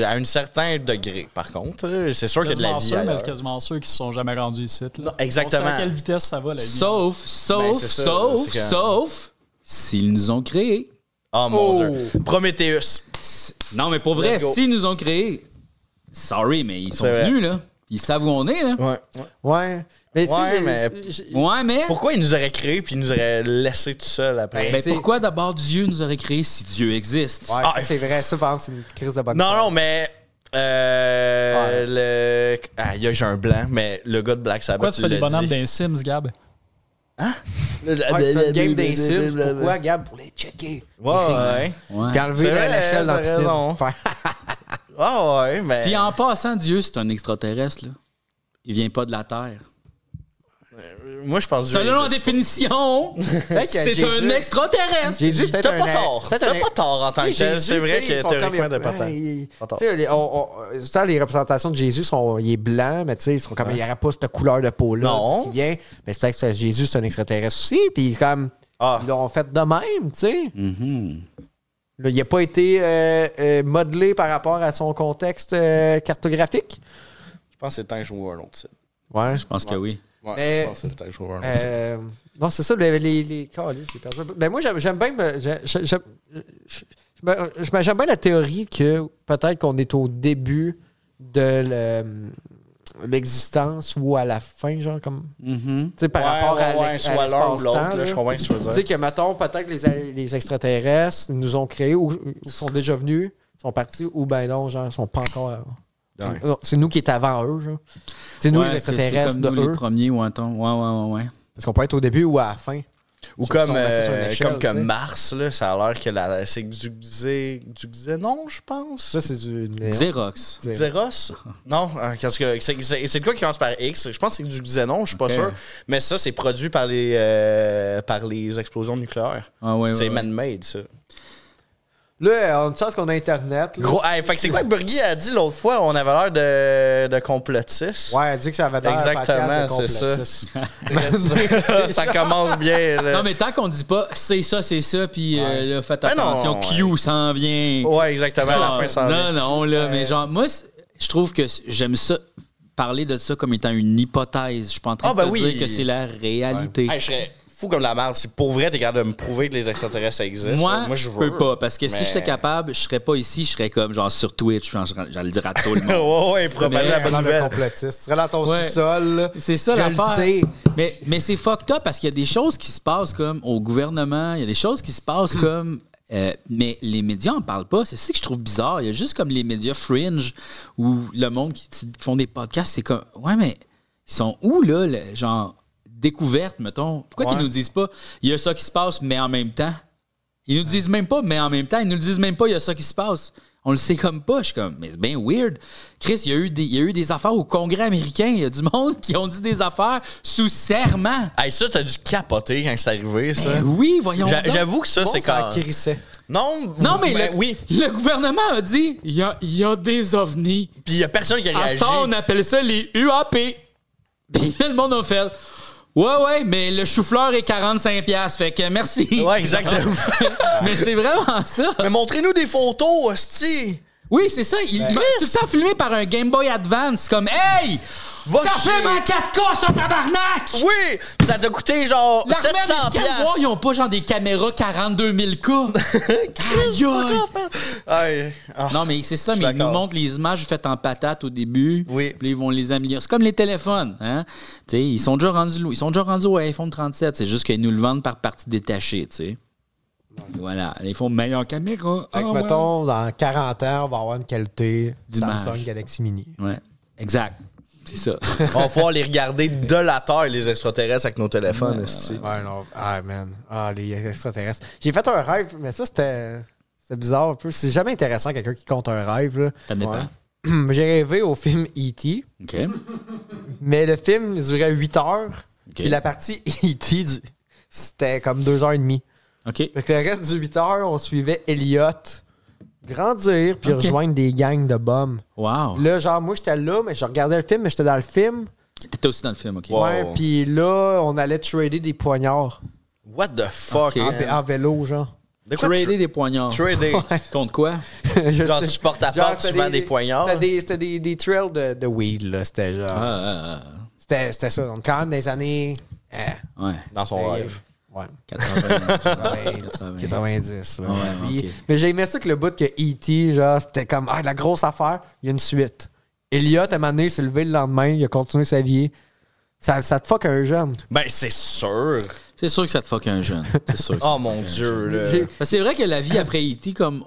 À un certain degré, par contre. C'est sûr qu'il y a de la vie Mais ailleurs. c'est quasiment ceux qui se sont jamais rendus ici. Là. Non, exactement. On sait à quelle vitesse ça va, la vie. Sauf s'ils nous ont créés. Oh mon Dieu. Prometheus. Non, mais pour vrai, Let's go. s'ils nous ont créés, sorry, mais ils sont C'est vrai. venus, là. Ils savent où on est, là. Ouais. Mais, Ouais, mais- Ouais, mais... Pourquoi ils nous auraient créé puis ils nous auraient laissé tout seul après? Ben, c'est- pourquoi d'abord Dieu nous aurait créés si Dieu existe? Ouais, Ah, ça, c'est vrai. Ça, par exemple, c'est une crise de bonne Non, mais... j'ai un blanc, mais le gars de Black Sabbath, Pourquoi tu fais des l'as bonhommes dit. d'un Sims, Gab? Ouais, c'est une game des Sims. Pourquoi, Gab? Pour les checker. Ouais. Ouais. Puis enlever C'est vrai, l'échelle dans la t'as piscine. raison. Faire- Ah ouais, mais... Puis en passant, Dieu, c'est un extraterrestre, là. Il vient pas de la Terre. Moi, je pense que Dieu Selon la existe pas. définition, Peut-être que c'est Jésus- un extraterrestre. Jésus, c'était T'as un... pas tort. c'était T'as un- pas tort en tant que Tu sais, tel. Jésus, C'est vrai tu sais, ils que sont comme- théoriquement, t'as pas tort. Pas tort. Tu sais, tout le temps, les représentations de Jésus, il est blanc, mais tu sais, ils sont comme, il n'y aurait pas cette couleur de peau-là. Non. qui vient. Mais c'est peut-être que Jésus, c'est un extraterrestre aussi, puis comme, Ah. ils l'ont fait de même, tu sais. Mhm. Là, il n'a pas été modelé par rapport à son contexte cartographique. Je pense que c'est le temps que je joue un autre site. Ouais. Je pense que oui. Ouais, Mais- je pense que c'est le temps que je joue un autre site. Non, c'est ça, les câlisses, j'ai perdu un peu. Ben moi, j'aime bien... J'aime bien la théorie que peut-être qu'on est au début de l'existence ou à la fin, genre, comme... Mhm. Tu sais, par rapport à soit l'un ou l'autre, l'espace-temps. là, je comprends ce que tu veux Tu dire. sais que, mettons, peut-être que les extraterrestres nous ont créés ou sont déjà venus, sont partis, ou ben non, genre, sont pas encore... Ouais. Non, c'est nous qui est avant eux, genre. C'est nous Ouais, les que c'est extraterrestres comme de nous, eux. les premiers, ou attends. Ouais. Parce qu'on peut être au début ou à la fin. Ou Sur- comme, sur- sur une échelle, comme que tu sais. Mars, là, ça a l'air que c'est du Xénon, je pense. Ça, c'est du néon. Xerox. Xeros? Non, parce que c'est de quoi qui commence par X. Je pense que c'est du Xénon, je suis pas sûr. Mais ça, c'est produit par les explosions nucléaires. Ah, ouais, C'est ouais. man-made, ça. Là, on a une chance qu'on a Internet. Là. Gros, hey, fait que c'est quoi que Burgi a dit l'autre fois? On avait l'air de complotistes. Ouais, elle dit que ça va être Exactement, c'est ça. Ça commence bien. Là. Non, mais tant qu'on dit pas c'est ça, puis là, faites Ben attention, non, Q s'en vient. Ouais, exactement. À la fin, ça en vient. Non, là, mais genre, moi, je trouve que j'aime ça, parler de ça comme étant une hypothèse. Je suis pas en train de te dire que c'est la réalité. Hey, je serais fou comme la merde. Si pour vrai, t'es capable de me prouver que les extraterrestres existent. Moi, je je peux pas, parce que si j'étais capable, je serais pas ici, je serais comme genre sur Twitch, j'allais le dire à tout le monde. ouais, propager la bonne nouvelle. complotiste. Tu serais dans ton sous-sol. là. C'est ça Je le l'affaire. sais. Mais c'est fucked up parce qu'il y a des choses qui se passent comme au gouvernement, il y a des choses qui se passent comme. Mais les médias en parlent pas. C'est ça que je trouve bizarre. Il y a juste comme les médias fringe ou le monde qui font des podcasts. C'est comme. Ouais, mais ils sont où, là? Genre, découverte, mettons. Pourquoi ils nous disent pas, il y a ça qui se passe, mais en même temps? Ils nous disent même pas, mais en même temps. Ils nous le disent même pas, il y a ça qui se passe. On le sait comme pas. Je suis comme, mais c'est bien weird. Chris, il y a eu des affaires au Congrès américain. Il y a du monde qui ont dit des affaires sous serment. Hey, ça, t'as dû capoter quand c'est arrivé, ça. Oui, voyons donc. J'avoue que ça, c'est Ça quand. crissait. Non, mais oui. le gouvernement a dit il y a des ovnis. Puis il y a personne qui a À ce réagi. temps, on appelle ça les UAP. Puis là, le monde a fait ouais, mais le chou-fleur est 45$. Fait que merci. Ouais, exactement. Mais c'est vraiment ça. Mais montrez-nous des photos, hostie. Oui, c'est ça. Il est tout le temps filmé par un Game Boy Advance. Comme, hey! Va Ça chier. filme en 4K, ça, tabarnak! Oui! Ça t'a coûté genre L'armée 700$. américaine, ils ont pas genre des caméras 42 000K. Aïe, aïe. Non, mais c'est ça, mais ils nous d'accord. montrent les images faites en patate au début. Oui. Puis là, ils vont les améliorer. C'est comme les téléphones. Hein? Tu sais, ils sont déjà rendus au iPhone 37. C'est juste qu'ils nous le vendent par partie détachée. Tu sais. Voilà. Ils font meilleure caméra. Fait que, ouais. mettons, dans 40 ans, on va avoir une qualité D'image. Samsung Galaxy Mini. Ouais, exact. C'est ça. On va pouvoir les regarder de la Terre, les extraterrestres, avec nos téléphones, esti. Ouais, non. Ah, man. Ah, les extraterrestres. J'ai fait un rêve, mais ça, c'était bizarre un peu. C'est jamais intéressant, quelqu'un qui compte un rêve, là. Ça dépend. Ouais. J'ai rêvé au film E.T., OK. mais le film durait 8 heures. OK. Puis la partie E.T., c'était comme 2h30. OK. Fait que le reste du 8 heures, on suivait Elliot grandir puis Ok. rejoindre des gangs de bums. Wow. Là, genre, moi, j'étais là, mais je regardais le film, mais j'étais dans le film. T'étais aussi dans le film, OK. Wow. Ouais, puis là, on allait trader des poignards What the fuck? Ok. man? en vélo, genre. De quoi Trader des poignards. Trader. Contre quoi? Je Genre, sais. tu portes ta Genre, porte, tu c'était vends des poignards. C'était des trails de weed, là. C'était genre. C'était ça. Donc, quand même, des années. Ouais. Dans son rêve. Ouais. 80. 90, là. Ouais, Puis- ok. Mais j'ai aimé ça que le bout que E.T., genre, c'était comme, la grosse affaire, il y a une suite. Elliot, à un moment donné, il s'est levé le lendemain, il a continué sa vie. Ça te fuck un jeune. Ben, c'est sûr. C'est sûr que ça te fuck un jeune. C'est sûr. Oh mon Dieu, là. J'ai- Parce que c'est vrai que la vie après E.T., comme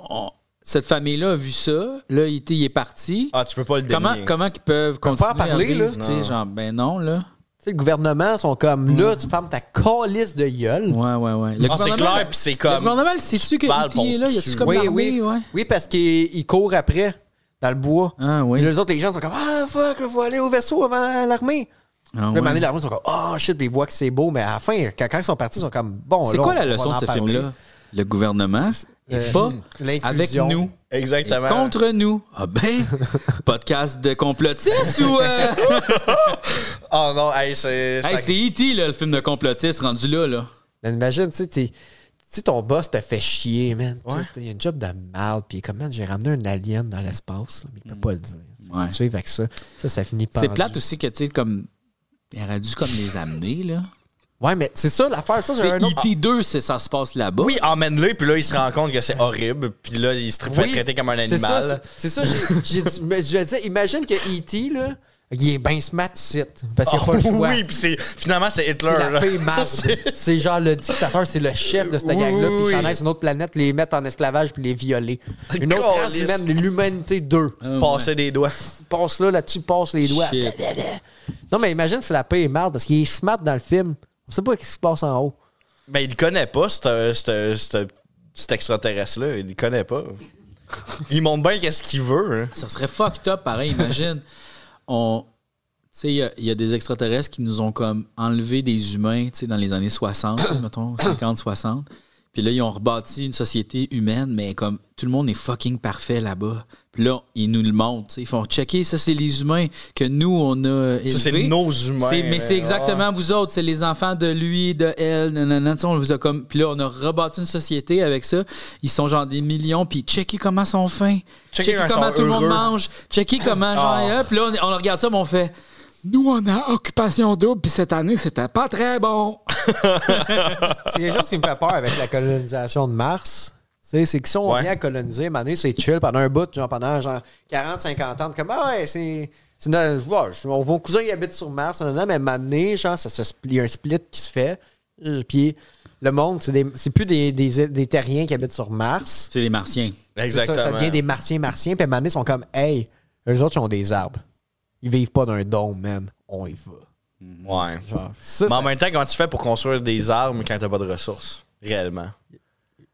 cette famille-là a vu ça, là, E.T. il est parti. Ah, tu peux pas le Comment dénier. ils peuvent pas en continuer parler, à vivre, là. tu sais, genre, ben non, là. Tu sais, le gouvernement sont comme, là, tu fermes ta calice de gueule. Ouais. Le Ah, c'est gouvernement- clair, puis c'est Le comme... gouvernement, sais-tu que parles E.T. est là? Y a-tu pour comme Oui, l'armée? oui. Ouais. Oui, parce qu'ils courent après, dans le bois. Ah, Et oui. les autres, les gens sont comme, ah, fuck, il faut aller au vaisseau avant l'armée. Ah, Là, ouais. un moment donné, l'armée sont comme, oh shit, puis ils voient que c'est beau, mais à la fin, quand ils sont partis, ils sont comme, bon, C'est là, quoi on la va leçon de en ce parler. film-là? Le gouvernement est pas avec L'inclusion. nous. Et Exactement. contre nous. Ah ben, podcast de complotistes ou... Oh non, hey, c'est... Hey, c'est E.T., là, le film de complotiste rendu là. Mais imagine, tu sais, ton boss te fait chier, man. Ouais. Il y a un job de mal, puis comme, man, j'ai ramené un alien dans l'espace, mais il peut pas le dire. Ouais. Tu sais, avec ça. Ça finit par. C'est plate aussi que, tu sais, comme... Il aurait dû comme les amener, là. Ouais, mais c'est ça l'affaire. Ça, Tu j'ai sais, un autre. E.T. 2, ça se passe là-bas. Oui, emmène-le, puis là, il se rend compte que c'est horrible, puis là, il se fait Oui, traiter comme un C'est ça, animal. c'est ça. J'ai dit, mais je disais, imagine que E.T., là, il est bien smart site. Parce qu'il n'y a Oh, pas le choix. oui, puis finalement, c'est Hitler. C'est la là. paix marde. C'est genre le dictateur, c'est le chef de cette gang-là. Puis oui. ils s'en aillent sur une autre planète, les mettre en esclavage puis les violer. Une autre race Calisse. humaine, l'humanité 2. Ah, Passer des doigts. Passe là-dessus, passe les doigts. Shit. Non, mais imagine, c'est la paix marde parce qu'il est smart dans le film. On sait pas ce qui se passe en haut. Ben, il le connaît pas, cet extraterrestre-là. Il le connaît pas. Il montre bien qu'est-ce qu'il veut. Hein. Ça serait fucked up, pareil. Imagine, tu sais, il y a des extraterrestres qui nous ont comme enlevé des humains, tu sais, dans les années 60, mettons, 50, 60. Puis là, ils ont rebâti une société humaine, mais comme tout le monde est fucking parfait là-bas. Puis là, ils nous le montrent. T'sais. Ils font checker, ça, c'est les humains que nous, on a élevés. Ça, c'est nos humains. Mais c'est exactement vous autres. C'est les enfants de lui, de elle, nanana. On vous a comme... Puis là, on a rebâti une société avec ça. Ils sont genre des millions. Puis checker comment ils sont fins. Checker comment tout le monde mange. Checker comment, genre... Puis là, on regarde ça, mais on fait... Nous, on a occupation double, puis cette année, c'était pas très bon. C'est quelque chose qui me fait peur avec la colonisation de Mars. C'est que si on vient à coloniser, à un moment donné, c'est chill pendant un bout, genre pendant 40-50 ans. Comme, mon cousin il habite sur Mars, mais à un moment donné, genre, il y a un split qui se fait. Puis le monde, c'est plus des terriens qui habitent sur Mars. C'est des martiens. Exactement. Ça devient des martiens. Puis à un moment donné, ils sont comme, hey, eux autres, ils ont des arbres. Ils vivent pas dans un dôme, man. On y va. Ouais. Genre, mais en même temps, comment tu fais pour construire des armes quand t'as pas de ressources? Réellement.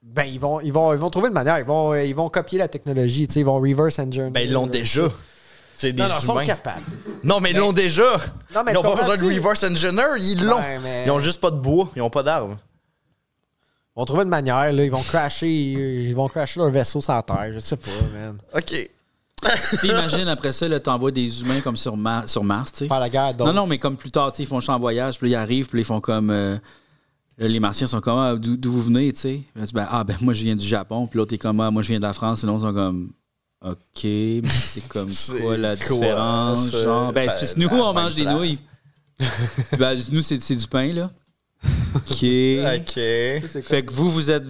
Ben, ils vont trouver une manière. Ils vont copier la technologie. Ils vont reverse engineer. Ben, ils l'ont déjà. C'est des humains. Ils sont capables. Non, mais ils l'ont déjà. Non, mais ils n'ont pas besoin de reverse engineer. Ils l'ont. Mais... Ils ont juste pas de bois. Ils ont pas d'armes. Ils vont trouver une manière. Là. Ils vont crasher leur vaisseau sur la Terre. Je sais pas, man. OK. Imagine après ça, t'envoies des humains comme sur Mars, tu sais. Faire la guerre. Donc. Non, mais comme plus tard, ils font champ en voyage, puis là, ils arrivent, puis là, ils font comme. Là, les Martiens sont comme, d'où vous venez, tu sais. Moi, je viens du Japon, puis l'autre est comme, moi, je viens de la France, et l'autre, ils sont comme, OK, mais c'est comme quoi la différence? Genre, nous, on mange des nouilles. Nous, c'est du pain, là. OK. Fait que vous êtes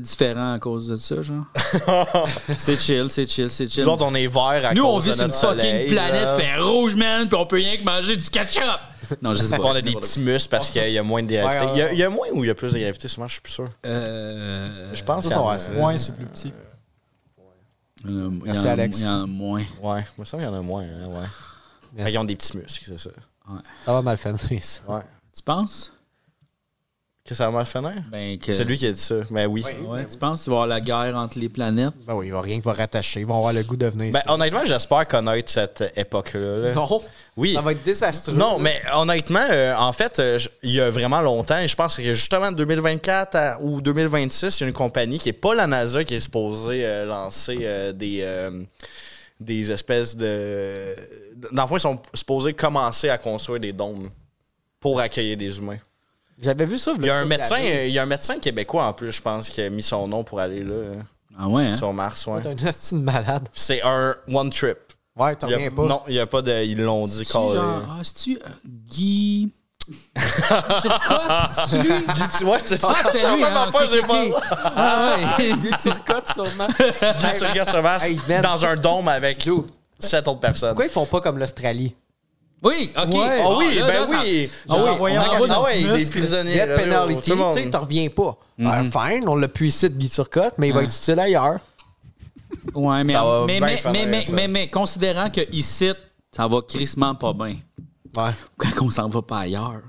différents à cause de ça, genre. C'est chill. Nous autres, on est verts à nous, cause on vit de sur une notre fucking soleil, planète fait rouge, man, puis on peut rien que manger du ketchup. Non, je sais pas. On a des petits muscles parce qu'il y a moins de gravité. Il y a moins ou il y a plus de gravité, souvent, je suis plus sûr. Je pense qu'il y a moins, c'est plus petit. Merci, Alex. Il y en a moins. Ouais, il me semble qu'il y en a moins. Hein, ouais. Ils ont des petits muscles, c'est ça. Ouais. Ça va mal finir, ça. Ouais. Tu penses? Que ça va mal finir? C'est lui qui a dit ça. Ben oui. Ouais, tu penses qu'il va y avoir la guerre entre les planètes? Ben oui, il va rien qui va rattacher. Ils vont avoir le goût de venir Ben ici. honnêtement, j'espère connaître cette époque-là. Là. Non. Oui. Ça va être désastreux. Non, mais honnêtement, en fait, il y a vraiment longtemps, et je pense que justement en 2024 ou 2026, il y a une compagnie qui n'est pas la NASA qui est supposée lancer des espèces de... Dans le fond, ils sont supposés commencer à construire des dômes pour accueillir des humains. J'avais vu ça. Il y a un médecin québécois en plus, je pense, qui a mis son nom pour aller là. Ah ouais, hein? Sur Mars, ouais. T'es un hostie de malade. C'est un one trip. Ouais, t'en reviens pas. Non, il n'y a pas de... Ils l'ont dit carré. C'est-tu Guy... C'est lui? Ouais, c'est ça. Ah, c'est lui, hein? Ah ouais. Guy Turcotte, sûrement. Guy Turcotte sur Mars, dans un dôme avec 7 autres personnes. Pourquoi ils font pas comme l'Australie? Oui, OK. Ouais. Ah oui, là, ben là, oui. Ah oui, on envoie des prisonniers. Death là, penalty, tout le monde. tu sais, t'en reviens pas. Fine, on l'a pu ici de Guy Turcotte, mais il va être utile ailleurs. Ouais, Ça va bien finir, ça. mais considérant que ici, ça va crissement pas bien. Ouais. Quand on s'en va pas ailleurs.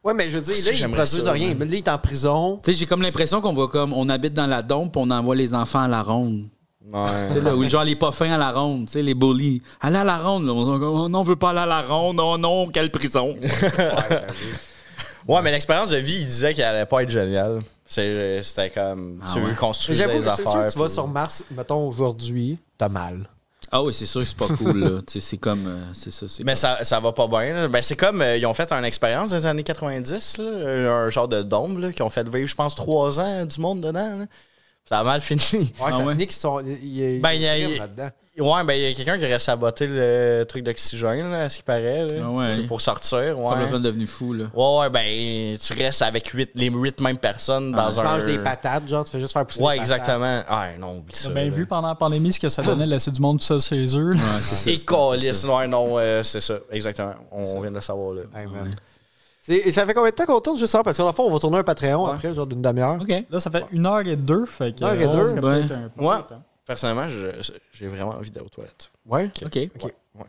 Ouais, mais je veux dire, là, ils j'aimerais produisent ça, rien. Là, il est en prison. Tu sais, j'ai comme l'impression qu'on va comme, on habite dans la dompe, puis on envoie les enfants à la ronde. Ouais. Tu sais, là, ou genre les pas fins à la ronde, tu sais, les bullies. Allez à la ronde, là. On dit, oh non, on veut pas aller à la ronde. Oh non, quelle prison. Ouais, mais l'expérience de vie, il disait qu'elle allait pas être géniale. C'était comme, tu veux construire J'avoue, des c'est sûr affaires. que tu vas sur Mars, mettons, aujourd'hui, t'as mal. Ah oui, c'est sûr que c'est pas cool, là. Tu sais, c'est comme, c'est ça. Mais ça va pas bien. Là. Ben, c'est comme, ils ont fait une expérience dans les années 90, là, un genre de dôme, là, qui ont fait vivre, je pense, 3 ans du monde dedans. Là. Ça a mal fini. Ouais, ça finit qu'ils sont. Il y a là-dedans. Ouais, ben il y a quelqu'un qui aurait saboté le truc d'oxygène, là, à ce qui paraît. Là, Ah ouais. pour sortir. Ouais. Complètement devenu fou, là. Ouais, ben tu restes avec les 8 mêmes personnes dans Tu un... manges des patates, genre, tu fais juste faire pousser Ouais, des patates. exactement. Ah non, oublie ça. T'as bien là. vu pendant la pandémie ce que ça donnait de laisser du monde tout seul chez eux. là. Ouais, c'est ça. Et calice, ouais, non, c'est ça, exactement. On vient de le savoir, là. Hey, man. Et ça fait combien de temps qu'on tourne, juste ça? Parce qu'en fond, on va tourner un Patreon après, genre d'une demi-heure. OK. Là, ça fait 1h02. Fait que, 1h02, ça serait peut-être un peu Ouais. de temps. Personnellement, j'ai vraiment envie d'aller aux toilettes. Ouais. OK. Ouais,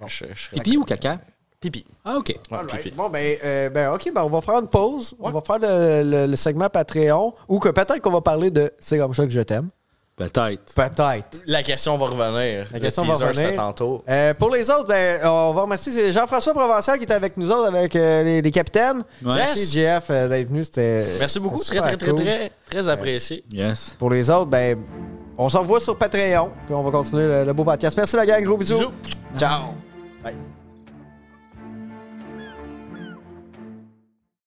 je serais Pipi ou caca? Pipi. Ah, OK. Ouais, Alright. pipi. Bon, OK, on va faire une pause. On va faire le segment Patreon ou que peut-être qu'on va parler de C'est comme ça que je t'aime. Peut-être. Peut-être. La question va revenir. La question Le va teaser, revenir. c'était tantôt. Pour les autres, on va remercier c'est Jean-François Provençal qui était avec nous autres, avec les capitaines. Ouais. Merci, JF, d'être venu. Merci beaucoup. c'était Très, super très, très, cool. très, très apprécié. Yes. Pour les autres, on s'en revoit sur Patreon. Puis on va continuer le beau podcast. Merci la gang. Gros bisous. Bisous. Ciao. Bye.